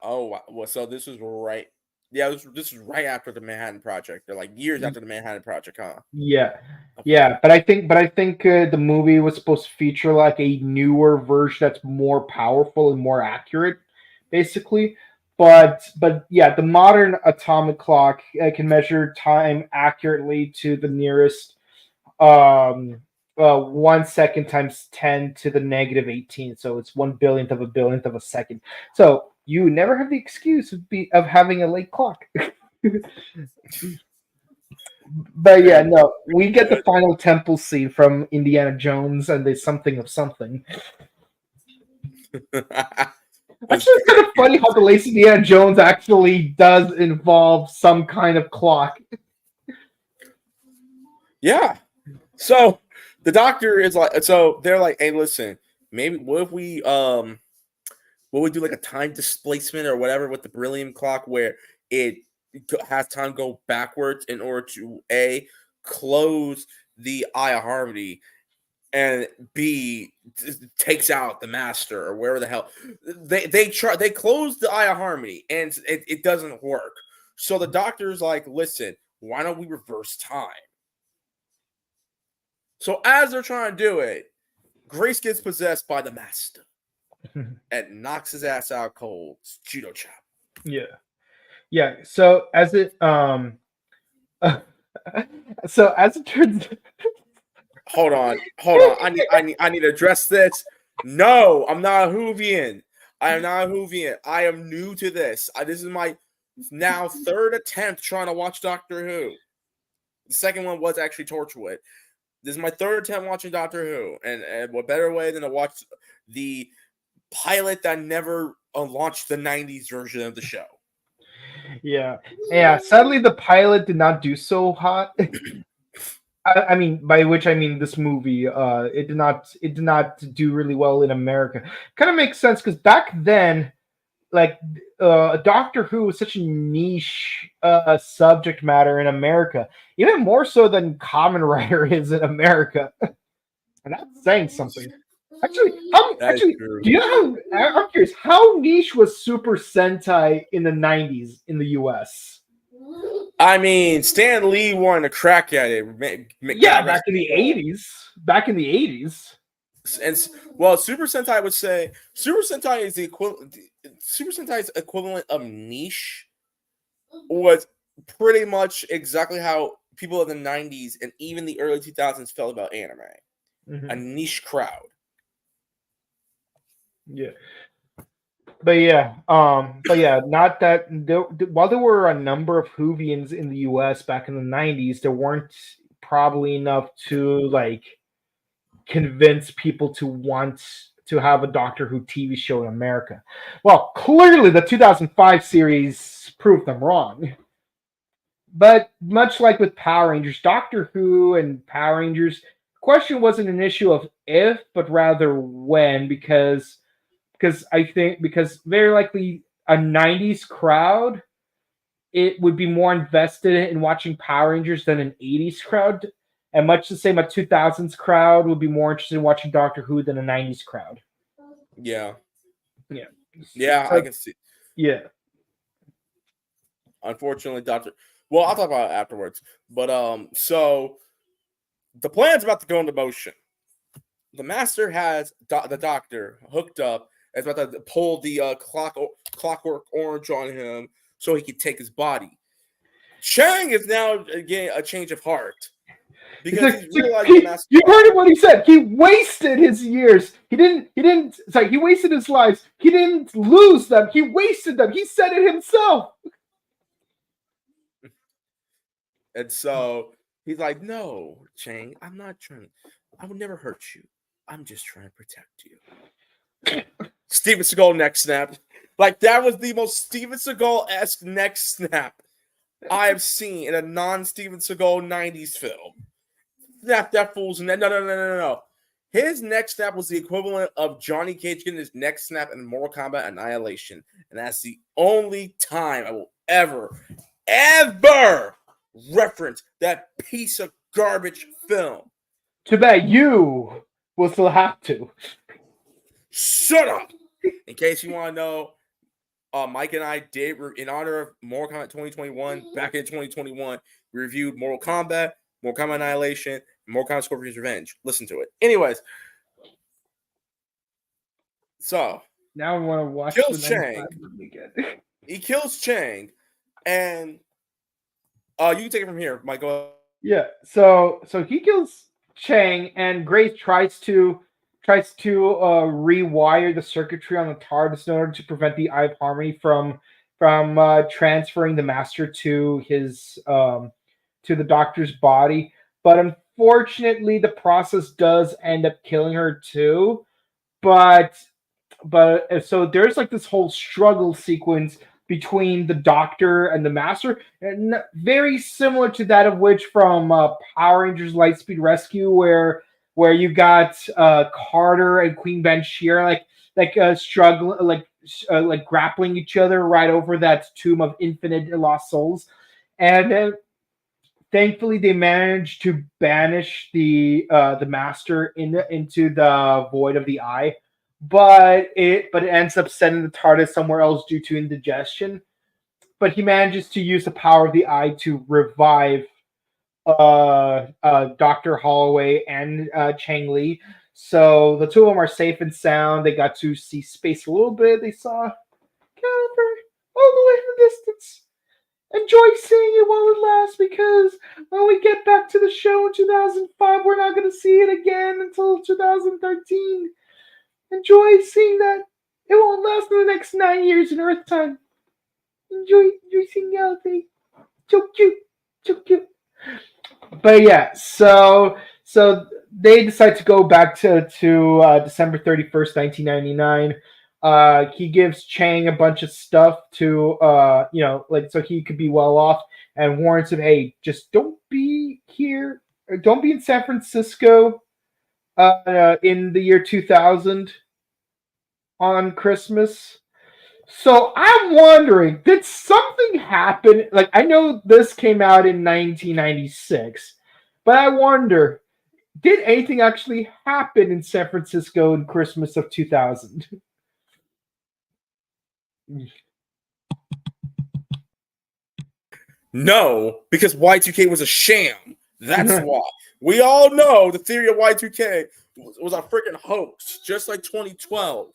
Oh, well, so this was right. Yeah, this is right after the Manhattan Project. They're like years after the Manhattan Project, huh? Yeah, yeah, but I think the movie was supposed to feature like a newer version that's more powerful and more accurate, basically. But yeah, the modern atomic clock can measure time accurately to the nearest 1 second times 10 to the negative 18. So it's 1/1000th of a billionth of a second. So you never have the excuse of having a late clock. But yeah, no, we get the final temple scene from Indiana Jones and there's something of something. Actually, it's kind of funny how the latest Indiana Jones actually does involve some kind of clock. Yeah. So the Doctor is like, so they're like, hey, listen, maybe what if what would do like a time displacement or whatever with the beryllium clock, where it has time go backwards in order to A, close the Eye of Harmony, and B, takes out the Master or wherever the hell they close the Eye of Harmony, and it doesn't work. So the Doctor's like, listen, why don't we reverse time? So as they're trying to do it, Grace gets possessed by the Master and knocks his ass out cold. It's judo chop. Yeah. So as it turns. Hold on. I need to address this. No, I'm not a Whovian. I am not a Whovian. I am new to this. This is my now third attempt trying to watch Doctor Who. The second one was actually Torchwood. This is my third attempt watching Doctor Who, and what better way than to watch the pilot that never launched the 90s version of the show. Yeah. Sadly, the pilot did not do so hot. I mean, by which I mean this movie. It did not do really well in America. Kind of makes sense because back then, like, Doctor Who was such a niche subject matter in America, even more so than Kamen Rider is in America. And that's saying something. Actually, do you know how? I'm curious. How niche was Super Sentai in the 90s in the US? I mean, Stan Lee wanted to crack at it. Back in the 80s. And well, Super Sentai would say Super Sentai is the equivalent. Super Sentai's equivalent of niche was pretty much exactly how people in the 90s and even the early 2000s felt about anime. Mm-hmm. A niche crowd. Yeah. Not that while there were a number of Whovians in the US back in the 90s, there weren't probably enough to like convince people to want to have a Doctor Who TV show in America. Well, clearly the 2005 series proved them wrong. But much like with Power Rangers, Doctor Who and Power Rangers, the question wasn't an issue of if, but rather when, because very likely a 90s crowd, it would be more invested in watching Power Rangers than an 80s crowd. And much the same, a 2000s crowd would be more interested in watching Doctor Who than a 90s crowd. Yeah, so, I can see. Yeah. Unfortunately, well, I'll talk about it afterwards. But so the plan's about to go into motion. The Master has the Doctor hooked up. It's about to pull the clockwork orange on him so he can take his body. Chang is now getting a change of heart. Because he's realized the Master. You heard what he said. He wasted his years. He wasted his lives. He didn't lose them. He wasted them. He said it himself. And so he's like, no, Chang, I'm not trying. I would never hurt you. I'm just trying to protect you. Steven Seagal neck snap. Like, that was the most Steven Seagal-esque neck snap I have seen in a non-Steven Seagal 90s film. Snap that fool's neck. No. His neck snap was the equivalent of Johnny Cage getting his neck snap in Mortal Kombat Annihilation. And that's the only time I will ever reference that piece of garbage film. Too bad you will still have to. Shut up! In case you want to know, Mike and I did, in honor of Mortal Kombat 2021, back in 2021, we reviewed Mortal Kombat Annihilation, and Mortal Kombat Scorpion's Revenge. Listen to it. Anyways, so now I want to watch kills Chang. Again. He kills Chang, and you can take it from here, Mike. Go ahead. Yeah. So he kills Chang, and Grace tries to rewire the circuitry on the TARDIS in order to prevent the Eye of Harmony from transferring the Master to his to the Doctor's body. But unfortunately, the process does end up killing her too. But so there's like this whole struggle sequence between the Doctor and the Master, and very similar to that of which from Power Rangers Lightspeed Rescue, where you got Carter and Queen Banshee like like grappling each other right over that tomb of infinite lost souls, and then thankfully they managed to banish the master into the void of the eye, but it ends up sending the TARDIS somewhere else due to indigestion. But he manages to use the power of the eye to revive Dr. Holloway and Chang Li. So the two of them are safe and sound. They got to see space a little bit. They saw Caliber all the way in the distance. Enjoy seeing it while it lasts, because when we get back to the show in 2005, we're not going to see it again until 2013. Enjoy seeing that. It won't last for the next 9 years in Earth time. Enjoy seeing Galaxy. So cute. So cute. But yeah, so they decide to go back to December 31st, 1999. He gives Chang a bunch of stuff to like so he could be well off, and warns him, hey, just don't be here, or don't be in San Francisco in the year 2000 on Christmas. So I'm wondering, did something happen? Like, I know this came out in 1996, but I wonder, did anything actually happen in San Francisco in Christmas of 2000? No, because Y2K was a sham. That's why. We all know the theory of Y2K was a freaking hoax, just like 2012.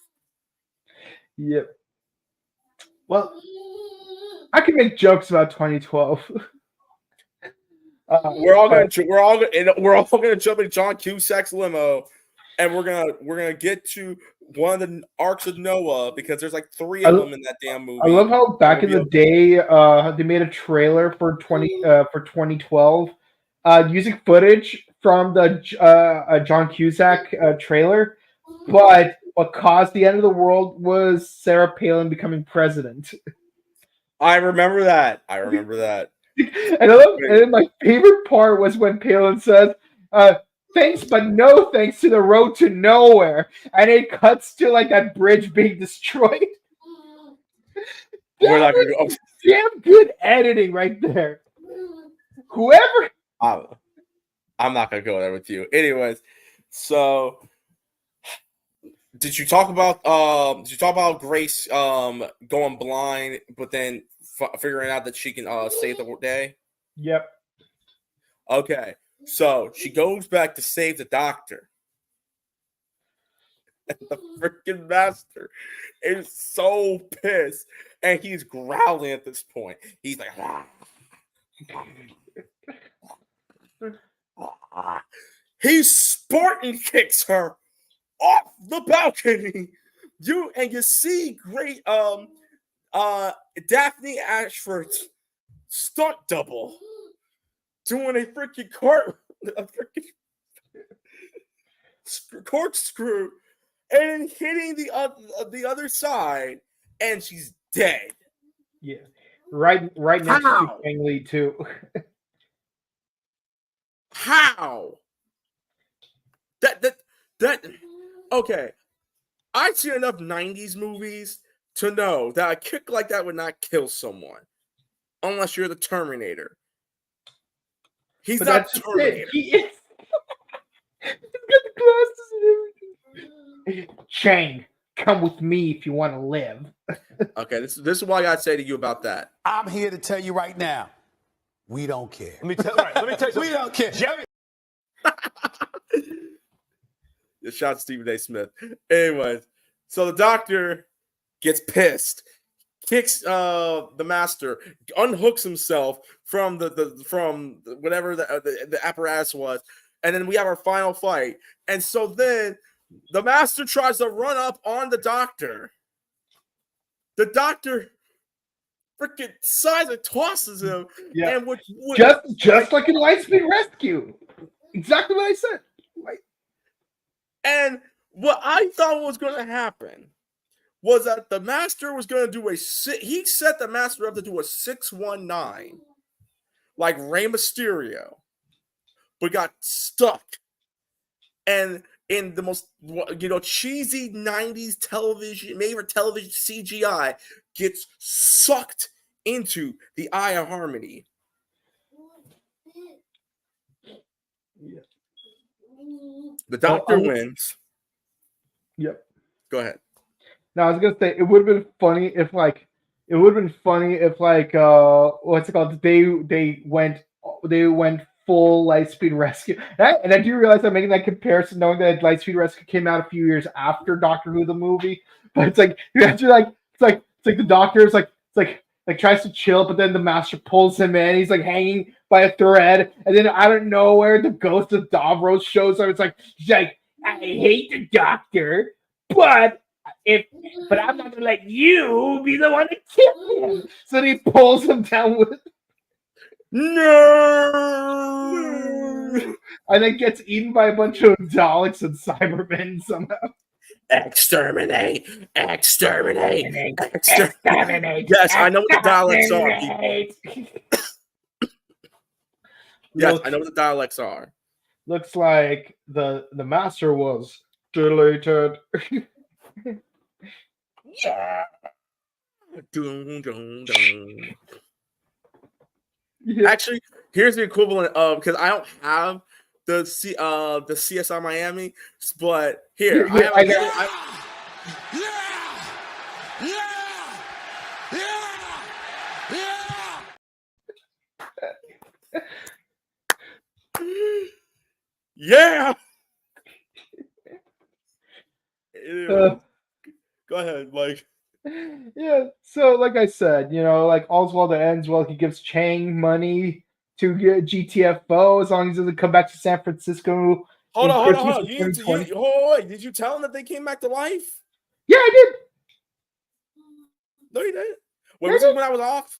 Yep. Well, I can make jokes about 2012. We're all gonna jump in John Cusack's limo, and we're gonna get to one of the arcs of Noah, because there's like 3 of them in that damn movie. I love how back in the day, they made a trailer for 2012, using footage from the John Cusack trailer, but what caused the end of the world was Sarah Palin becoming president. I remember that. And my favorite part was when Palin says, thanks, but no thanks to the road to nowhere. And it cuts to like that bridge being destroyed. We're not gonna go. Damn good editing right there. Whoever. I'm not gonna go there with you. Anyways, so did you talk about Grace going blind, but then figuring out that she can save the day? Yep. Okay, so she goes back to save the doctor, and the freaking master is so pissed, and he's growling at this point. He's like, he Spartan kicks her off the balcony. You see great Daphne Ashford's stunt double doing a freaking corkscrew and hitting the other side, and she's dead. Yeah, right next to Chang Li too. How? That okay. I've seen enough 90s movies to know that a kick like that would not kill someone unless you're the Terminator. He's but not the Terminator. He is. He's got the glasses and everything. Chang, come with me if you want to live. Okay, this is what I gotta say to you about that. I'm here to tell you right now, we don't care. Let me tell you, we don't care. Jerry. Shout out to Stephen A. Smith. Anyways, so the doctor gets pissed, kicks the master, unhooks himself from from whatever the apparatus was, and then we have our final fight. And so then the master tries to run up on the doctor. The doctor freaking size and tosses him. Yeah. And just like in Lightspeed Rescue. Exactly what I said. And what I thought was going to happen was that the master was going to do he set the master up to do a 619 like Rey Mysterio, but got stuck. And in the most cheesy 90s television, made for television CGI, gets sucked into the Eye of Harmony. Yeah. The Doctor wins. Yep. Go ahead. Now I was gonna say it would have been funny if what's it called? They went full Lightspeed Rescue. And I do realize I'm making that comparison knowing that Lightspeed Rescue came out a few years after Doctor Who the movie. But it's like you actually it's like the Doctor is like tries to chill, but then the Master pulls him in. He's like hanging by a thread, and then out of nowhere, the ghost of Davros shows up. It's like he's like, I hate the Doctor, but I'm not gonna let you be the one to kill him. So then he pulls him down with No, and then gets eaten by a bunch of Daleks and Cybermen somehow. Exterminate! Yes, I know what the Daleks are. Yes, I know what the Daleks are. Looks like the Master was deleted. Yeah. Yeah. Actually, here's the equivalent of, because I don't have the CSI Miami, but here I yeah. Go ahead, Mike. Yeah, so like I said, like all's well that ends well. He gives Chang money to get GTFO as long as he doesn't come back to San Francisco. Hold on. Did you tell him that they came back to life? Yeah, I did. No, you didn't. Wait, was it when I was off?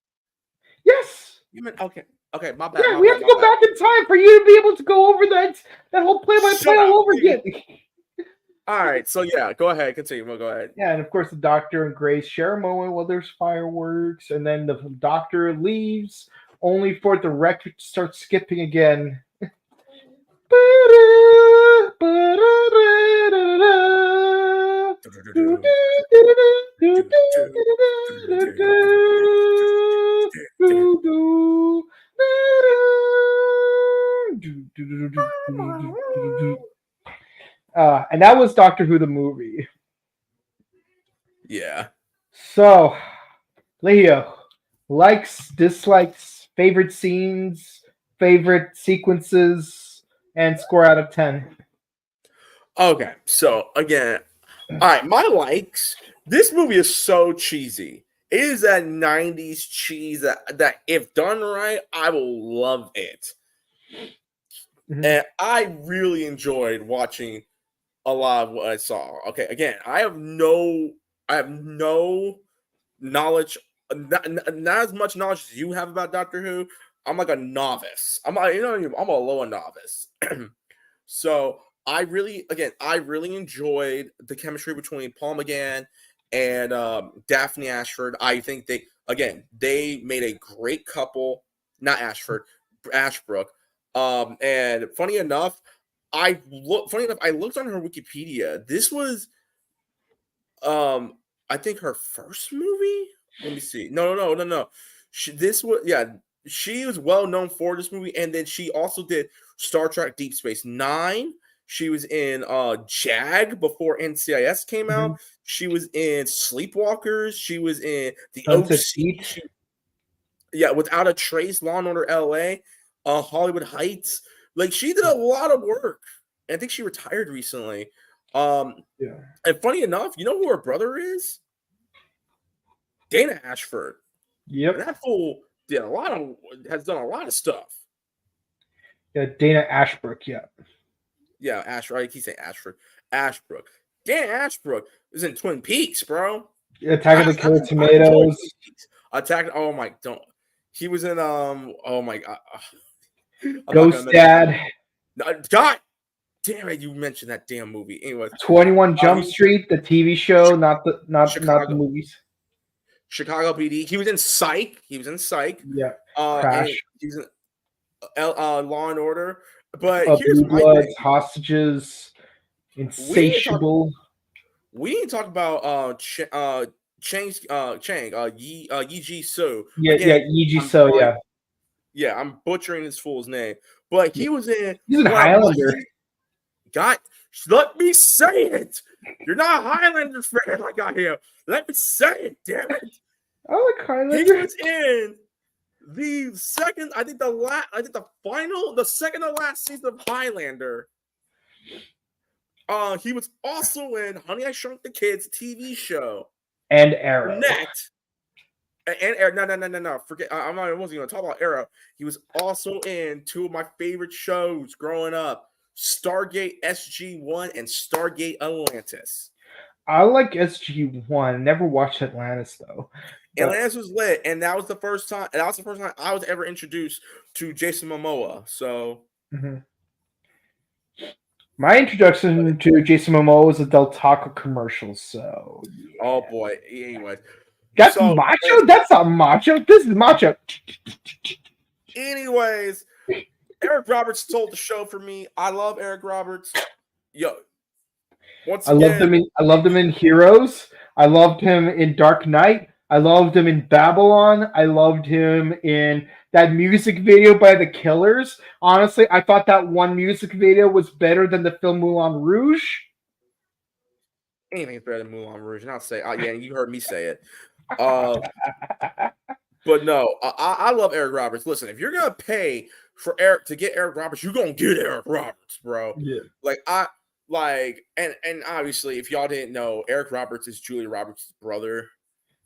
Yes. You meant okay, my bad. Yeah, we have to go back in time for you to be able to go over that whole play-by-play all over again. All right, so yeah, go ahead, continue. Go ahead. Yeah, and of course the Doctor and Grace share a moment while there's fireworks, and then the Doctor leaves, only for the record to start skipping again. And that was Doctor Who the movie. Yeah. So, Leo, likes, dislikes, favorite scenes, favorite sequences, and score out of 10. Okay, so again, all right, my likes. This movie is so cheesy. It is that 90s cheese that if done right, I will love it. Mm-hmm. And I really enjoyed watching a lot of what I saw. Okay, again, I have no knowledge, not as much knowledge as you have about Doctor Who. I'm like a novice. I'm a lower novice. So I really enjoyed the chemistry between Paul McGann and Daphne Ashford. I think they made a great couple. Not Ashford, Ashbrook. And funny enough, I looked on her Wikipedia. This was, I think her first movie. Let me see. No. She was well known for this movie, and then she also did Star Trek Deep Space Nine. She was in JAG before NCIS came out. She was in Sleepwalkers. She was in the OC. Without a Trace, Law and Order LA, Hollywood Heights. Like, she did a lot of work. And I think she retired recently. And funny enough, you know who her brother is? Dana Ashford. Yep. And that fool has done a lot of stuff. Yeah, Dana Ashbrook, yeah. Yeah, Ashford. I keep saying Ashford. Ashbrook. Dana Ashbrook is in Twin Peaks, bro. Attack of the Killer Tomatoes. Oh my, don't. He was in oh my god. Ghost Dad. God damn it, you mentioned that damn movie. Anyway, 21 Jump Street, the TV show, not the movies. Chicago PD. He was in Psych. Yeah. Crash. He was in Law and Order. But here's Blue my Bloods, thing. Hostages, Insatiable. We didn't talk about Chang Yi Ji So. Yeah, Again, Yi So, yeah. Yeah, I'm butchering his fool's name, but he was in. He's in Highlander. God, let me say it. You're not a Highlander fan like I am. Let me say it, damn it. I like Highlander. He was in the second, the second to last season of Highlander. He was also in Honey, I Shrunk the Kids TV show. And Arrow. And Arrow. No. Forget. I wasn't going to talk about Arrow. He was also in two of my favorite shows growing up: Stargate SG-1 and Stargate Atlantis. I like SG-1. Never watched Atlantis though. Atlantis was lit, and that was the first time. And that was the first time I was ever introduced to Jason Momoa. So. Mm-hmm. My introduction to Jason Momoa was a Del Taco commercial, so yeah. Oh boy. Anyway. That's macho? That's not macho. This is macho. Anyways, Eric Roberts stole the show for me. I love Eric Roberts. Yo. I loved him in Heroes. I loved him in Dark Knight. I loved him in Babylon. I loved him in that music video by The Killers. Honestly, I thought that one music video was better than the film Moulin Rouge. Anything's better than Moulin Rouge. And I'll say, yeah, you heard me say it. But no, I love Eric Roberts. Listen, if you're gonna pay for Eric to get Eric Roberts, you're gonna get Eric Roberts, bro. Yeah. And obviously, if y'all didn't know, Eric Roberts is Julia Roberts' brother.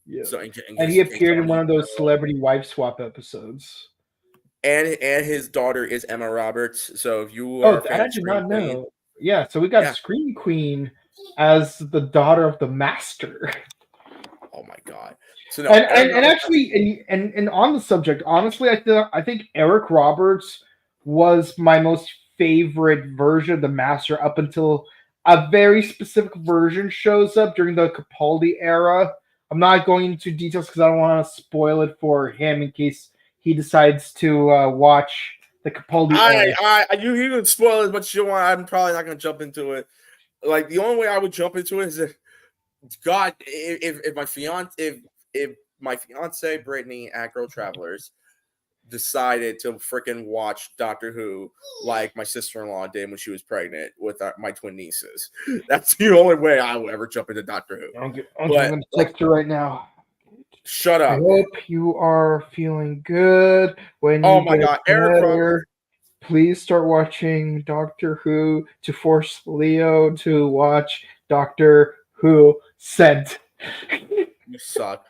Yeah. So, and he appeared in one of those celebrity wife swap episodes. And his daughter is Emma Roberts. So if you are I did not know. Yeah, so we got Scream Queen as the daughter of the master. Oh my god. So no, and actually on the subject, honestly, I think Eric Roberts was my most favorite version of the master up until a very specific version shows up during the Capaldi era. I'm not going into details because I don't want to spoil it for him in case he decides to watch the Capaldi era. You can spoil as much as you want. I'm probably not going to jump into it. Like, the only way I would jump into it is if my fiance Brittany at Girl Travelers decided to freaking watch Doctor Who like my sister-in-law did when she was pregnant with my twin nieces. That's the only way I will ever jump into Doctor Who. I'm going to text her right now. Shut up. I hope you are feeling good when you my god, Eric Roberts. Please start watching Doctor Who to force Leo to watch Doctor Who sent. You suck.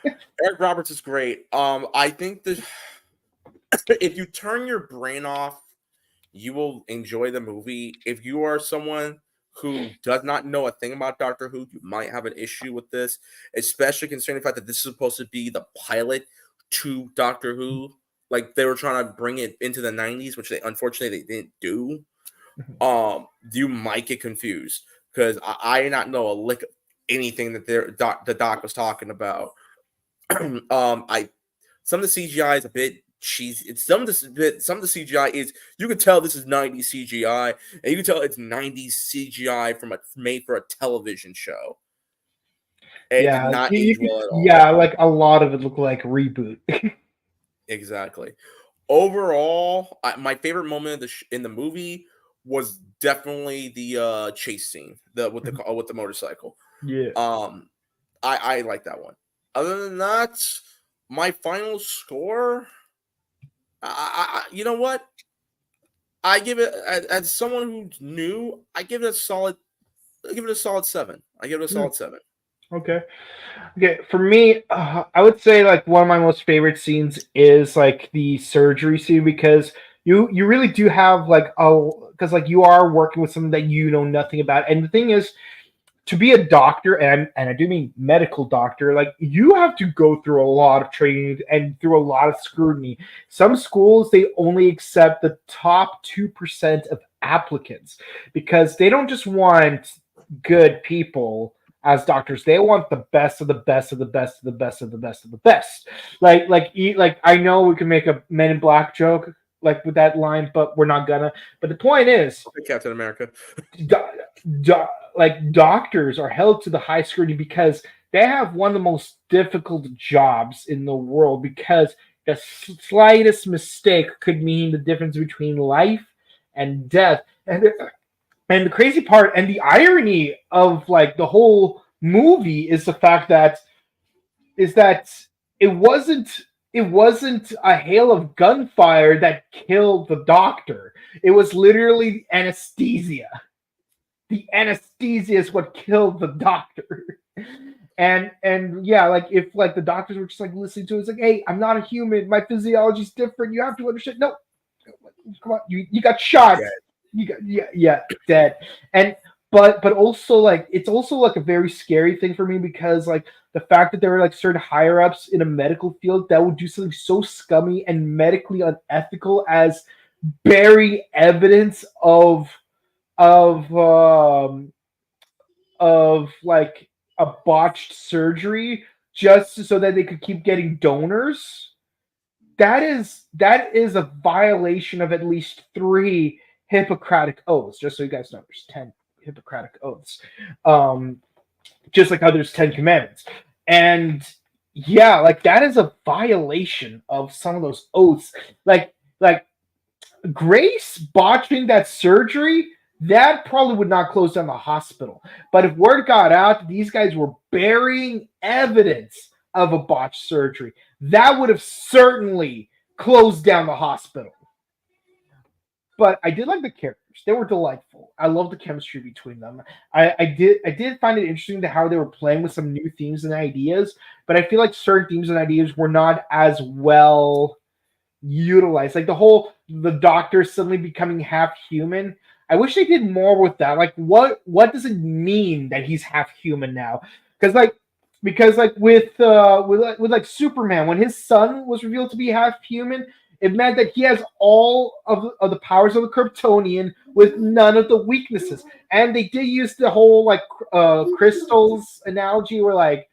Eric Roberts is great. I think that if you turn your brain off, you will enjoy the movie. If you are someone who does not know a thing about Doctor Who, you might have an issue with this, especially considering the fact that this is supposed to be the pilot to Doctor Who. Like, they were trying to bring it into the 90s, which unfortunately they didn't do. You might get confused because I did not know a lick of anything that the doc was talking about. Some of the CGI is a bit cheesy. Some of the CGI is, you can tell this is 90s CGI, and you can tell it's 90s CGI made for a television show. And it did not age well at all. Yeah, like a lot of it looked like Reboot. Exactly. Overall, my favorite moment in the movie was definitely the chase scene, with the motorcycle. Yeah. I like that one. Other than that, my final score, you know what? I give it, as someone who's new, I give it a solid 7. I give it a solid 7. Okay. For me, I would say like one of my most favorite scenes is like the surgery scene, because you really do have because you are working with something that you know nothing about, and the thing is, to be a doctor, and I do mean medical doctor, like, you have to go through a lot of training and through a lot of scrutiny. Some schools, they only accept the top 2% of applicants because they don't just want good people as doctors. They want the best of the best of the best of the best of the best of the best. Like I know we can make a Men in Black joke. like with that line, but we're not gonna. But the point is, Captain America. Like doctors are held to the high scrutiny because they have one of the most difficult jobs in the world, because the slightest mistake could mean the difference between life and death. And the crazy part and the irony of like the whole movie is the fact that it wasn't a hail of gunfire that killed the doctor. It was literally anesthesia. The anesthesia is what killed the doctor. And yeah, like if like the doctors were just like listening to it, it's like, hey, I'm not a human. My physiology's different. You have to understand. No, come on, you got shot. Dead. You got dead. And but also like it's also like a very scary thing for me, because like the fact that there were like certain higher ups in a medical field that would do something so scummy and medically unethical as bury evidence of like a botched surgery just so that they could keep getting donors. That is a violation of at least 3 Hippocratic oaths. Just so you guys know, there's 10 Hippocratic oaths, just like how there's 10 commandments. And yeah, like that is a violation of some of those oaths. Like Grace botching that surgery, that probably would not close down the hospital. But if word got out that these guys were burying evidence of a botched surgery, that would have certainly closed down the hospital. But I did like the characters. They were delightful. I love the chemistry between them. I did find it interesting to how they were playing with some new themes and ideas, but I feel like certain themes and ideas were not as well utilized. Like the doctor suddenly becoming half human. I wish they did more with that. Like what does it mean that he's half human now? Because with like Superman, when his son was revealed to be half human, it meant that he has all of the powers of a Kryptonian with none of the weaknesses. And they did use the whole like crystals analogy, where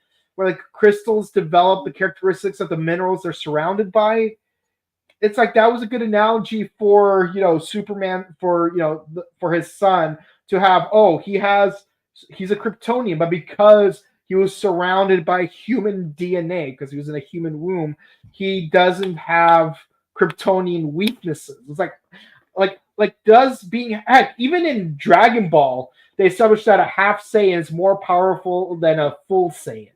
crystals develop the characteristics of the minerals they're surrounded by. It's like that was a good analogy for Superman, for for his son to have. He's a Kryptonian, but because he was surrounded by human DNA, because he was in a human womb, he doesn't have Kryptonian weaknesses. It's even in Dragon Ball, they established that a half Saiyan is more powerful than a full Saiyan.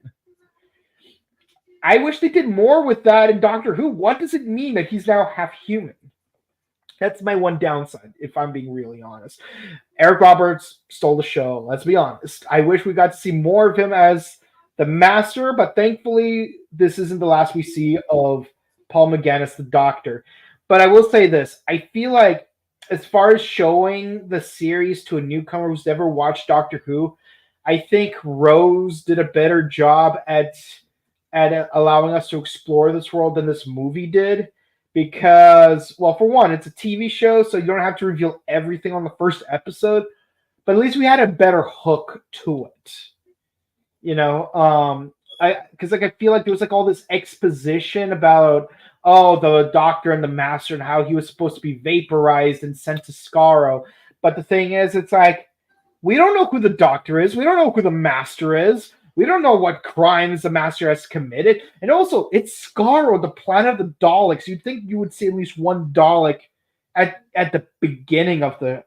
I wish they did more with that in Doctor Who. What does it mean that he's now half human? That's my one downside, if I'm being really honest. Eric Roberts stole the show, let's be honest. I wish we got to see more of him as the Master, but thankfully this isn't the last we see of Paul McGann as the Doctor. But I will say this. I feel like as far as showing the series to a newcomer who's never watched Doctor Who, I think Rose did a better job at allowing us to explore this world than this movie did. Because, well, for one, it's a TV show, so you don't have to reveal everything on the first episode. But at least we had a better hook to it. Because I feel like there was like all this exposition about the Doctor and the Master and how he was supposed to be vaporized and sent to Skaro. But the thing is, it's like we don't know who the Doctor is. We don't know who the Master is. We don't know what crimes the Master has committed. And also, it's Skaro, the planet of the Daleks. You'd think you would see at least one Dalek at the beginning of the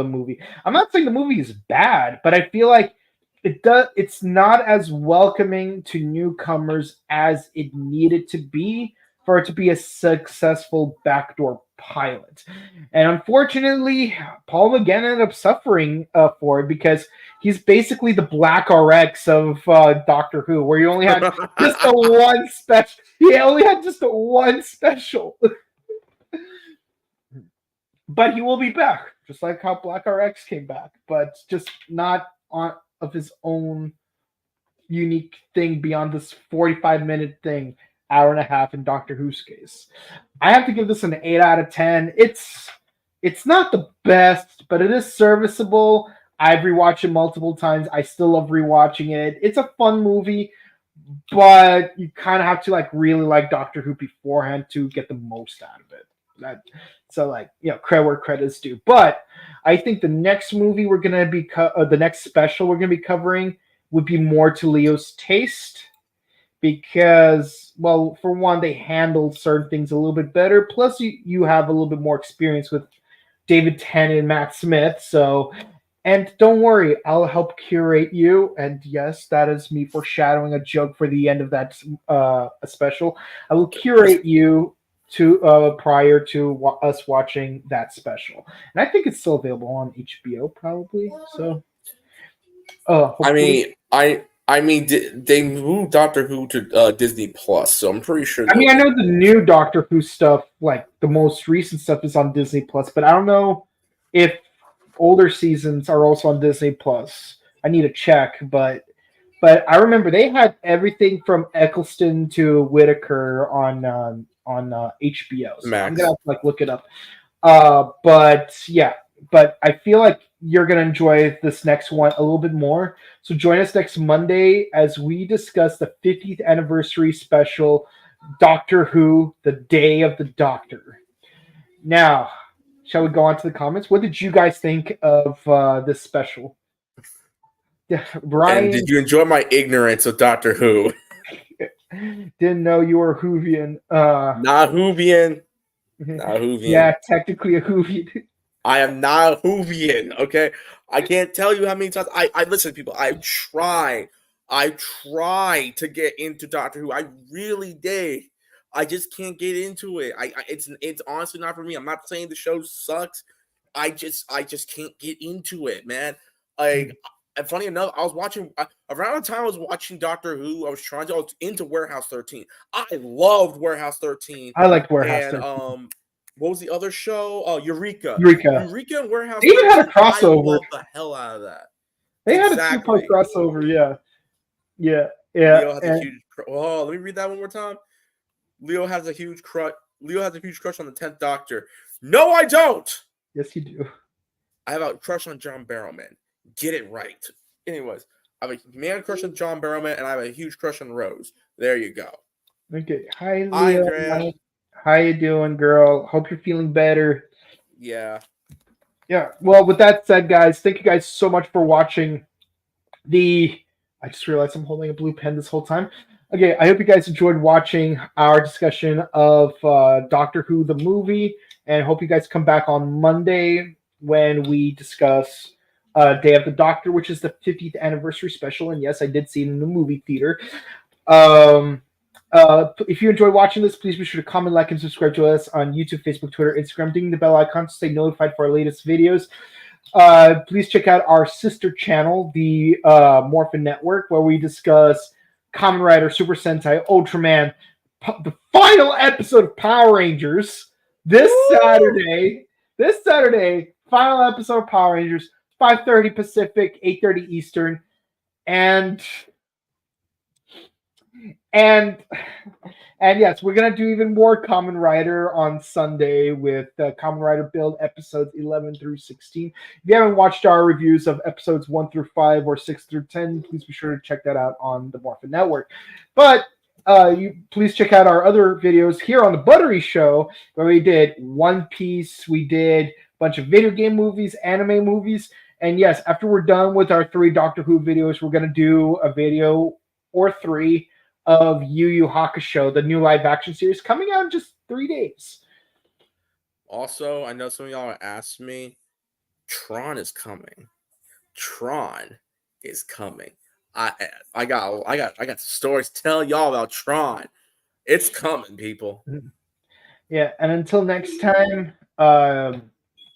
movie. I'm not saying the movie is bad, but I feel like it's not as welcoming to newcomers as it needed to be for it to be a successful backdoor pilot. And unfortunately, Paul McGann ended up suffering for it, because he's basically the Black RX of Doctor Who, where he only had just the one special. He only had just the one special. But he will be back, just like how Black RX came back, but just not of his own unique thing beyond this 45-minute thing, hour and a half in Doctor Who's case. I have to give this an 8 out of 10. It's not the best, but it is serviceable. I've rewatched it multiple times. I still love rewatching it. It's a fun movie, but you kind of have to really like Doctor Who beforehand to get the most out of it. So like, credit where credit's due. But I think the next movie we're gonna be the next special we're gonna be covering would be more to Leo's taste, because, well, for one, they handled certain things a little bit better. Plus, you have a little bit more experience with David Tennant and Matt Smith. So, and don't worry, I'll help curate you. And yes, that is me foreshadowing a joke for the end of that special. I will curate you to prior to us watching that special, and I think it's still available on HBO, probably. So, hopefully. I mean, they moved Doctor Who to Disney Plus, so I'm pretty sure. I know the new Doctor Who stuff, like the most recent stuff, is on Disney Plus, but I don't know if older seasons are also on Disney Plus. I need to check, but I remember they had everything from Eccleston to Whittaker on HBO. So Max. I'm gonna have to look it up. But I feel like you're gonna enjoy this next one a little bit more. So join us next Monday as we discuss the 50th anniversary special, Doctor Who: The Day of the Doctor. Now, shall we go on to the comments? What did you guys think of this special? Brian, and did you enjoy my ignorance of Doctor Who? Didn't know you were a Whovian. Not Whovian. Not Whovian. Yeah, technically a Whovian. I am not a Whovian, okay? I can't tell you how many times I listen, people. I try to get into Doctor Who. I really did. I just can't get into it. It's honestly not for me. I'm not saying the show sucks. I just can't get into it, man. And funny enough, I was watching around the time I was watching Doctor Who. I was into Warehouse 13. I loved Warehouse 13. I liked Warehouse 13. What was the other show? Eureka and Warehouse 13. They even had a crossover. I love the hell out of that. They had a two-part crossover. Yeah. Leo has a huge. Let me read that one more time. Leo has a huge crush. Leo has a huge crush on the 10th Doctor. No, I don't. Yes, you do. I have a crush on John Barrowman. Get it right. Anyways, I have a man crush on John Barrowman, and I have a huge crush on Rose. There you go. Okay. Hi, Leo. How you doing, girl? Hope you're feeling better. Yeah. Well, with that said, guys, thank you guys so much for watching I just realized I'm holding a blue pen this whole time. Okay, I hope you guys enjoyed watching our discussion of Doctor Who, the movie, and hope you guys come back on Monday when we discuss Day of the Doctor, which is the 50th anniversary special. And yes, I did see it in the movie theater. If you enjoy watching this, please be sure to comment, like, and subscribe to us on YouTube, Facebook, Twitter, Instagram. Ding the bell icon to stay notified for our latest videos. Please check out our sister channel, the Morphin Network, where we discuss Kamen Rider, Super Sentai, Ultraman, the final episode of Power Rangers this Saturday. This Saturday, final episode of Power Rangers, 5:30 Pacific, 8:30 Eastern, and yes, we're gonna do even more Kamen Rider on Sunday with Kamen Rider Build episodes 11 through 16. If you haven't watched our reviews of episodes 1 through 5 or 6 through 10, please be sure to check that out on the Morphin Network. But please check out our other videos here on the Buttery Show, where we did One Piece, we did a bunch of video game movies, anime movies, and yes, after we're done with our 3 Doctor Who videos, we're gonna do a video or 3 of Yu Yu Hakusho, the new live action series, coming out in just 3 days. Also, I know some of y'all asked me, Tron is coming. Tron is coming. I got stories to tell y'all about Tron. It's coming, people. Yeah, and until next time,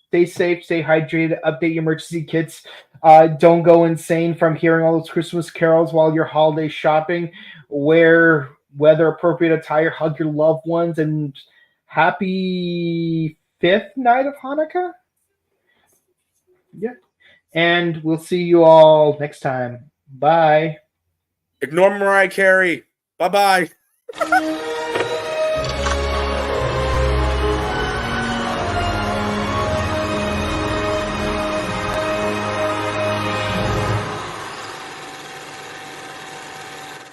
stay safe, stay hydrated, update your emergency kits. Don't go insane from hearing all those Christmas carols while you're holiday shopping. Wear weather-appropriate attire, hug your loved ones, and happy 5th night of Hanukkah. Yeah. And we'll see you all next time. Bye. Ignore Mariah Carey. Bye-bye.